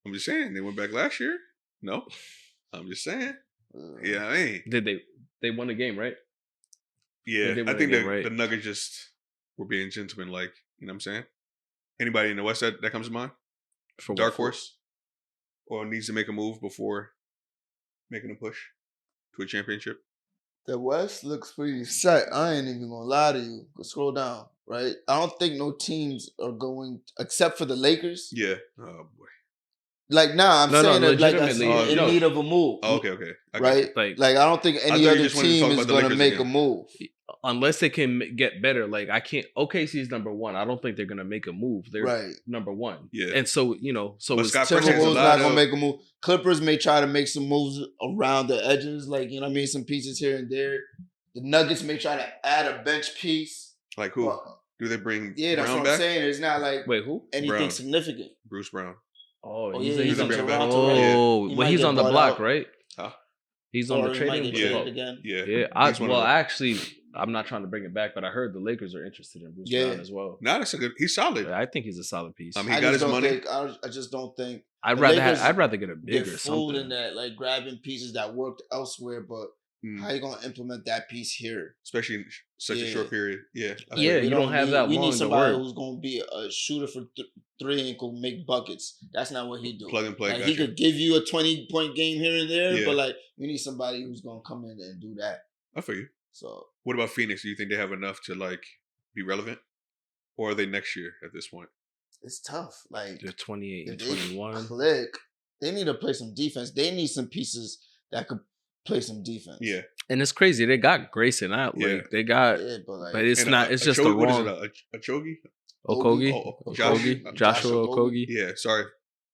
I'm just saying they went back last year. No, I'm just saying. Yeah, I mean, Did they won the game, right? yeah. They did I win think the game, right? the Nuggets just were being gentlemen, like you know what I'm saying. Anybody in the West that comes to mind? For Dark what? horse, or needs to make a move before making a push to a championship. The West looks pretty set. I ain't even gonna lie to you. Go scroll down, right? I don't think no teams are going except for the Lakers. Yeah. Oh boy. Like, nah, I'm No, saying that like legitimately, in no. need of a move. Oh, okay. I got Right? you. Like I don't think thought any you other just wanted to team talk is about the gonna Lakers make a again. move. Unless they can get better, like I can't. OKC is number one. I don't think they're gonna make a move. They're Right. number one. Yeah. And so so But it's Scott Brooks has a Timberwolves lot not gonna of- make a move. Clippers may try to make some moves around the edges, like you know what I mean, some pieces here and there. The Nuggets may try to add a bench piece. Like who? But, Do they bring yeah, that's Brown what I'm back? saying. It's not like wait, who? anything Brown. significant. Bruce Brown. Oh, Oh, he's, yeah, he's he's on in the Toronto, right? Oh, He well, might he's get on the bought block, out. right? Huh? He's on Or the he might trading get Yeah. block. traded again. Yeah. Yeah, He's one of them. actually, I'm not trying to bring it back, but I heard the Lakers are interested in Bruce Yeah. Brown as well. Nah, that's a good. He's solid. I think he's a solid piece. He I got just his don't money. think. I just don't think I'd the rather Lakers I'd rather get a they're bigger fooled something. in that, like grabbing pieces that worked elsewhere. But Mm. how you gonna implement that piece here? Especially in such a Yeah. short period. Yeah. I Yeah, feel you don't have that We long need to somebody work. who's gonna be a shooter for three and can make buckets. That's not what he do. Plug and play. Like got he you. could give you a 20-point game here and there, Yeah. but like we need somebody who's gonna come in and do that. I feel you. So What about Phoenix? Do you think they have enough to like be relevant, or are they next year at this point? it's tough. Like They're 28 and if they 21. click, they need to play some defense. They need some pieces that could play some defense. Yeah. And it's crazy. They got Grayson out. Yeah. Like they got, Yeah, but like but it's And not. It's just the Ochogi- what is wrong. it, a Chogi? Okogie, Oh, Okogie, Josh- Joshua Okogie. Yeah. Sorry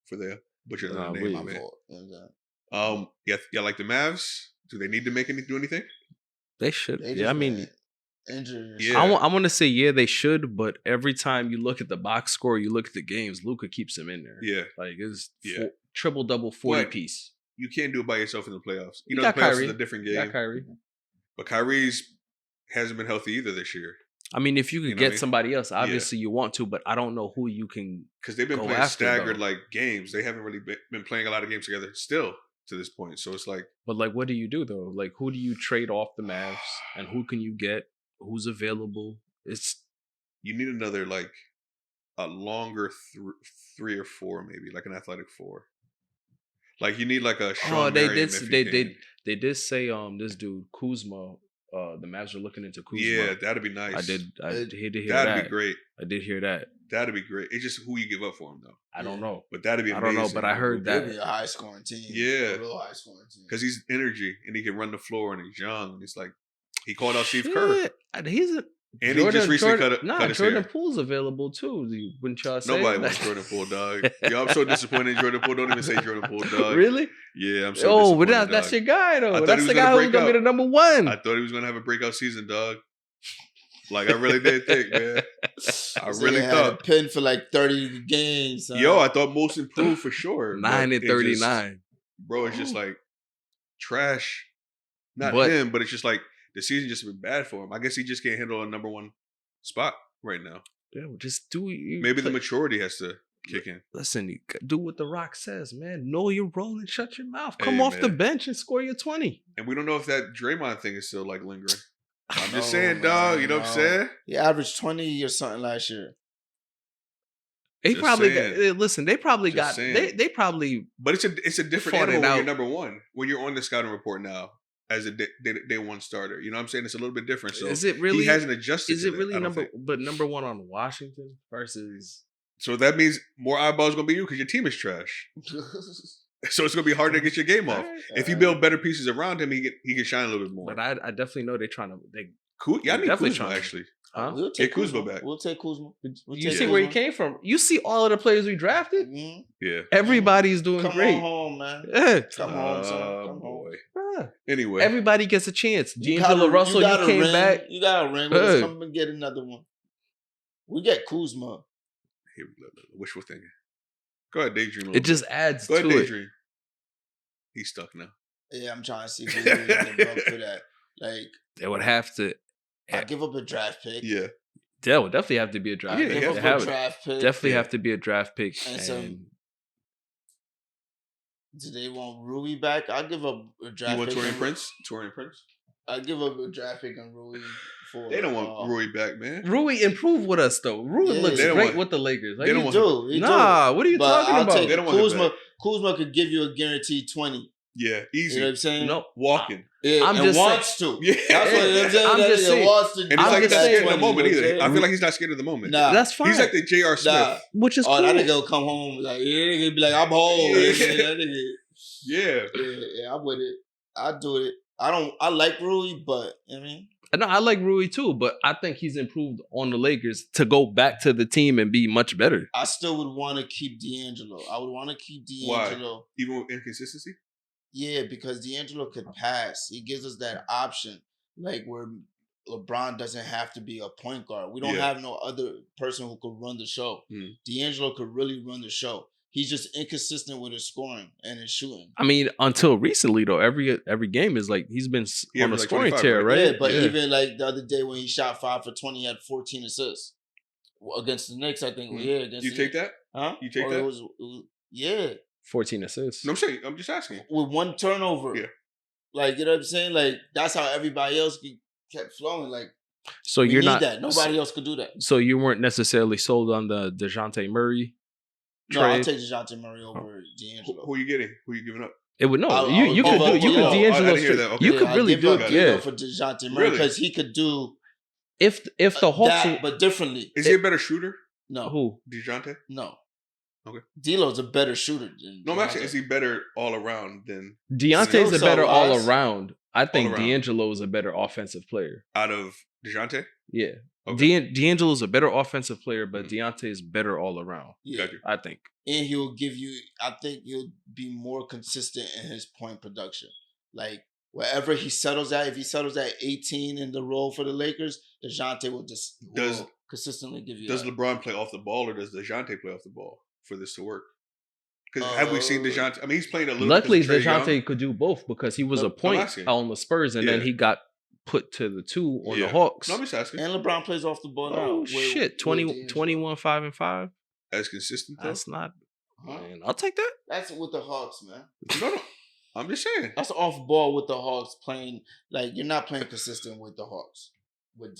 for the butcher Nah, name, we- my my man. fault. You know what I'm saying? Yeah. Like the Mavs. Do they need to do anything? They should. They Yeah, I just mean, been injured. and Yeah. shit. I want to say yeah, they should. But every time you look at the box score, you look at the games. Luca keeps him in there. Yeah. Like it's Yeah. triple double 40 But piece. You can't do it by yourself in the playoffs. You You know, got the playoffs Kyrie. is a different You game. got Kyrie. But Kyrie's hasn't been healthy either this year I mean, if you could You know what get I mean? somebody else, obviously you want to, but I don't know who you can. because they've been Go playing after, staggered though. like games. They haven't really been playing a lot of games together still to this point. So it's like But like, what do you do though? Like, who do you trade off the Mavs, and who can you get? Who's available? It's you need another like a longer 3 or 4 maybe, like an athletic 4. Like you need like a Sean they Marion did if you they can. did they did say this dude Kuzma. The Mavs are looking into Kuzma. Yeah, that'd be nice. I did hear That'd that. be great. I did hear that. That'd be great. It's just who you give up for him though. I don't know. But that'd be I amazing. don't know, but I heard They'll that. be a high scoring team. Yeah. A real high scoring team. because he's energy and he can run the floor and he's young and it's like he called out Steve Kerr Shit, he's a and he just recently cut his Jordan hair. Poole's available too. Wouldn't y'all say? Nobody wants Jordan Poole, dog. Yo, I'm so disappointed in Jordan Poole. Don't even say Jordan Poole, dog. Really? Yeah, I'm so Oh, but disappointed. that's dog. your guy I though. thought That's he the was gonna guy who's break gonna be out. the number one. I thought he was gonna have a breakout season, dog. Like I really did think, man. I This really nigga had a thought. pin for like 30 games. Son. Yo, I thought most improved for sure. 9 but and it just- 39. bro, it's just like trash. Not But- him, but it's just like the season just been bad for him. I guess he just can't handle a number one spot right now. Yeah, just do Maybe the maturity has to kick in. Listen, you do what The Rock says, man. Know your role and shut your mouth. Come Hey, off the man. bench and score your 20. And we don't know if that Draymond thing is still like lingering. I'm No, just saying, man, dog. You know what I'm no. saying? He averaged 20 or something last year. They Just probably saying. listen. They probably Just got. saying. They probably. But it's a different Fought animal it when you're out. number one. When you're on the scouting report now as a day one starter. You know what I'm saying? It's a little bit different. So Is it really? he hasn't adjusted. Is to it that, really I don't number? think. But number one on Washington versus. So that means more eyeballs gonna be you because your team is trash. So it's gonna be harder to get your game off. If you build better pieces around him, he can shine a little bit more. But I definitely know they're trying to. Y'all need definitely Kuzma trying. actually. Huh? We'll Get Kuzma back. We'll take Kuzma. We'll You take see where he Kuzma. came from. You see all of the players we drafted. Mhm. Yeah. Everybody's doing Come great. on home, man. Yeah. Come home, son. Oh, Come home. boy. Yeah. Anyway, Everybody gets a chance. You D'Angelo got a- Russell, you got a came ring. back. You got a ring. Let's Good. come and get another one. We get Kuzma. here we go. Wishful thinking. Go ahead, daydream. A It little just bit. adds Go ahead, to it. daydream. He's stuck now. Yeah, I'm trying to see if we really get up for that. Like, They would have to. I give up a draft pick. Yeah. There would definitely have to be a draft Yeah, pick. you Give have up They to a have- draft pick. definitely Yeah. have to be a draft pick. And And, some- Do they want Rui back? I'll give up a draft You want pick. Torian on- Prince? Torian Prince? I'll give up a draft pick on Rui for. They don't want Rui back, man. Rui improved with us though. Rui Yeah. looks They don't great want- with the Lakers. Like, they don't he want do. He do. Nah, what are you But talking I'll about? take They don't want him Kuzma. back. Kuzma could give you a guaranteed 20. Yeah, You easy. know what I'm saying? No, Walking. Yeah, I'm and just wants to. Yeah. That's what I'm saying. I'm That just nigga saying. wants to. And he's I'm like just not saying- scared in the moment you know what I'm either. I saying? feel like he's not scared in the moment. Nah, that's fine. He's like the J.R. Smith. Nah. Which is cool. Oh, that nigga will come home like, yeah, nigga be like, I'm home. Yeah. That nigga, Yeah. yeah, I'm with it. I do it. I like Rui, but I mean, No, I like Rui too, but I think he's improved on the Lakers to go back to the team and be much better. I still would want to keep D'Angelo. I would want to keep Why? D'Angelo. Even with inconsistency? Yeah, because D'Angelo could pass. He gives us that option, like where LeBron doesn't have to be a point guard. We don't Yeah. have no other person who could run the show. Hmm. D'Angelo could really run the show. He's just inconsistent with his scoring and his shooting. I mean, until recently though, every game is like he's been He on a averaged like scoring 25, tear, right? right? Yeah, but even like the other day when he shot 5 for 20, he had 14 assists against the Knicks. I think. Hmm. Yeah, against You the take Knicks. that? Huh? You take Or that? It was, yeah, 14 assists. No, I'm saying. I'm just asking. with one turnover. Yeah. Like, you know what I'm saying? Like, that's how everybody else kept flowing. Like, So we you're need not that. Nobody else could do that. So you weren't necessarily sold on the DeJounte Murray No, I'll trade. take DeJounte Murray over D'Angelo. Who are you getting? Who are you giving up? It would no. I You would you could give do up you could D'Lo. I D'Angelo didn't hear straight. that. Okay. You Yeah, could I'll really give do up it. D'Lo Yeah. for DeJounte Murray Really? because he could do If the Hawks that, but differently. Is he a better shooter? No, who DeJounte? no. Okay. D'Lo's a better shooter than No, I'm asking, DeJounte. is he better all around than Deontay's a Skills better all wise, around. I think around. D'Angelo is a better offensive player. out of DeJounte? Yeah. Okay. D'Angelo's a better offensive player, but Mhm. Deontay is better all around. Yeah. Got you. I think. And he'll give you. I think he'll be more consistent in his point production. Like wherever he settles at, if he settles at 18 in the role for the Lakers, DeJounte will Does- will consistently give you. Does that. LeBron play off the ball or does DeJounte play off the ball for this to work? Because have we seen DeJounte? I mean, he's playing a little. Luckily, because of Trae Young. DeJounte could do both because he was No, a I'm point asking. on the Spurs, and then Yeah. he got put to the 2 on Yeah. the Hawks. No, I'm just asking. And LeBron plays off the ball now. Oh with- shit! with 20, D'Angelo. 21, 5 and 5. As consistent though? That's not. Huh? Man, I'll take that. That's with the Hawks, man. No. I'm just saying. That's off ball with the Hawks playing. Like you're not playing consistent with the Hawks. With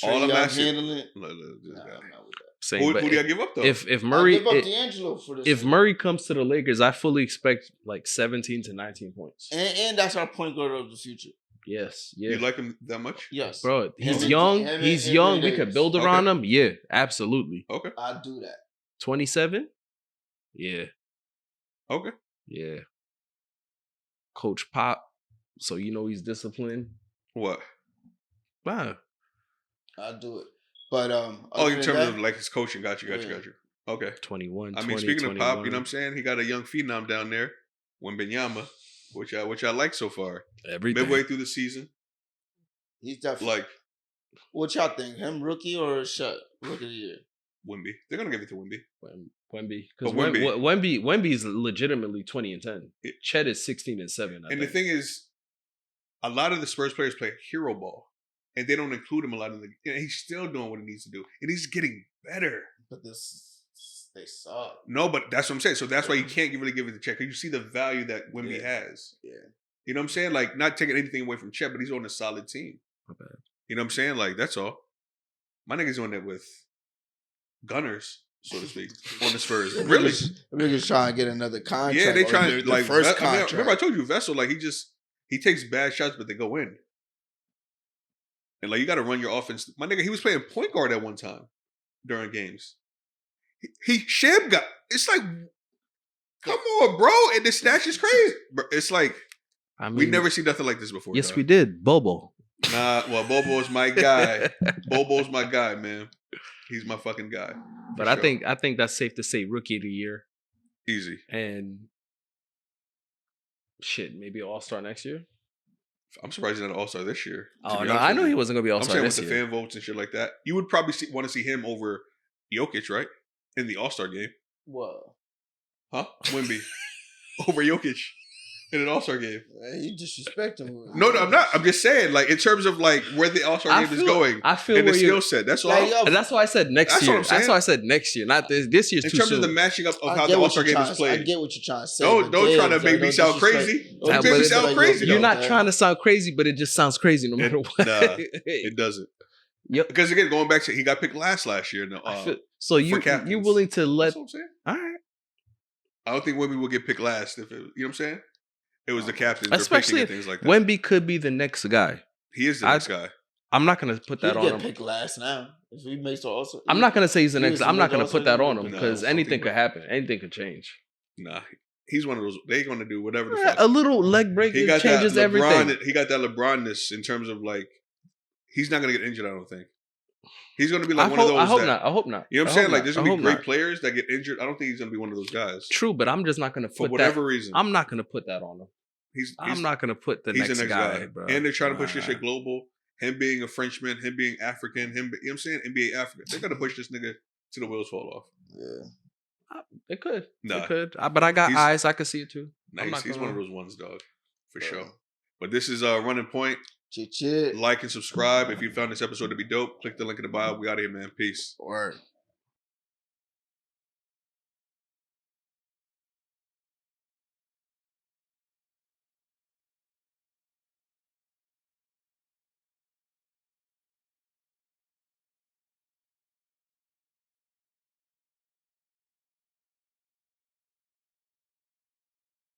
All Trae I'm Young asking- handling it. Look, this Nah, guy. I'm not with that. Saying, Who but do you give up though? if I Murray give up D'Angelo for this. if Murray comes to the Lakers, I fully expect like 17 to 19 points. and that's our point guard of the future. Yes, You yeah, like him that much? Yes, bro. Him He's and- young. him and He's Anthony young. We Davis. could build Okay. around him. Yeah, absolutely. Okay. I do that. 27. Yeah, Okay. yeah. Coach Pop, so you know he's disciplined. What? Wow. I do it. But Oh, other in than terms that, of like his coaching. Got you. Yeah. Okay. 21. I mean, 20, speaking of Pop, you 21. know what I'm saying? He got a young phenom down there, Wembanyama, which I like so far. Everything. Midway through the season, he's definitely like What y'all think? Him rookie or Shut? Rookie of the year. Wemby. They're gonna give it to Wemby. Wemby, because But Wemby- Wemby's legitimately 20-10. It- Chet is 16-7. And the thing is, a lot of the Spurs players play hero ball, and they don't include him a lot in the. And he's still doing what he needs to do, and he's getting better. But they suck. No, but that's what I'm saying. So that's why you can't really give it to Chet, because you see the value that Wemby has. Yeah. You know what I'm saying? Like, not taking anything away from Chet, but he's on a solid team. Not bad. You know what I'm saying? Like, that's all. My nigga's doing that with gunners, so to speak, on the Spurs. Really? Niggas trying to get another contract. Yeah, they trying their like first I mean, contract. remember I told you Vessel, like he takes bad shots, but they go in. And like you got to run your offense. My nigga, he was playing point guard at one time during games. He Shib got. It's like, come on, bro, and the snatch is crazy. Bro, it's like we never see nothing like this before. Yes, dog. we did. Bobo. Nah, well, Bobo's my guy. Bobo's my guy, man. He's my fucking guy. But I think that's safe to say rookie of the year. Easy. And shit, maybe All-Star next year. I'm surprised he's not an All-Star this year. Oh no, I know he wasn't gonna be I'm All-Star saying this with year. the fan votes and shit like that, you would probably want to see him over Jokic, right? In the All-Star game. What? Huh? Wemby. Over Jokic. In an All-Star game. Man, you disrespect him. No, I'm not. I'm just saying, like, in terms of like where the All-Star game is going. I feel and the where skill set. That's all. Like, yo, and that's why I said next That's what year. I'm saying. That's why I said next year, not this. This year's in too terms soon. of the matching up of I how get the what All-Star you're game is trying- I played. get what you're trying to say. Don't try to make me sound crazy. Nah, Don't make me but sound crazy. You're though. not trying to sound crazy, but it just sounds crazy no matter what. Nah, it doesn't. Yep. Because again, going back to he got picked last year. In the, So you're captains. willing to let? That's what I'm saying. All right. I don't think Wemby will get picked last if it, you know what I'm saying. It was the captains, Especially and things like that. Wemby could be the next guy. He is the next guy. I'm not gonna put that He'd on get him. picked last now. If he makes the All-Star. I'm not gonna say he's the he next. was I'm not the gonna All-Star put that game, on him but because no, anything something could happen. Anything could change. Nah, he's one of those. They're going to do whatever the Yeah, fuck. a little leg break He got changes that LeBron, everything. He got that LeBron-ness in terms of like, he's not going to get injured. I don't think he's going to be like one of those. I hope not. I hope not. You know what I'm I saying? hope Like, not. there's I going to hope be great not. players that get injured. I don't think he's going to be one of those guys True, but I'm just not gonna put for whatever reason. I'm not gonna put that on him. I'm not gonna put the next guy, bro. And they're trying to push this shit global. Him being a Frenchman, him being African, you know what I'm saying? NBA African. They're going to push this nigga to the wheels fall off. Yeah. It could. Nah. It could. But I got eyes. I could see it too. Nah, he's one of those ones, dog. For sure. But this is Running Point. Chit. Like and subscribe. If you found this episode to be dope, click the link in the bio. We out of here, man. Peace. Word.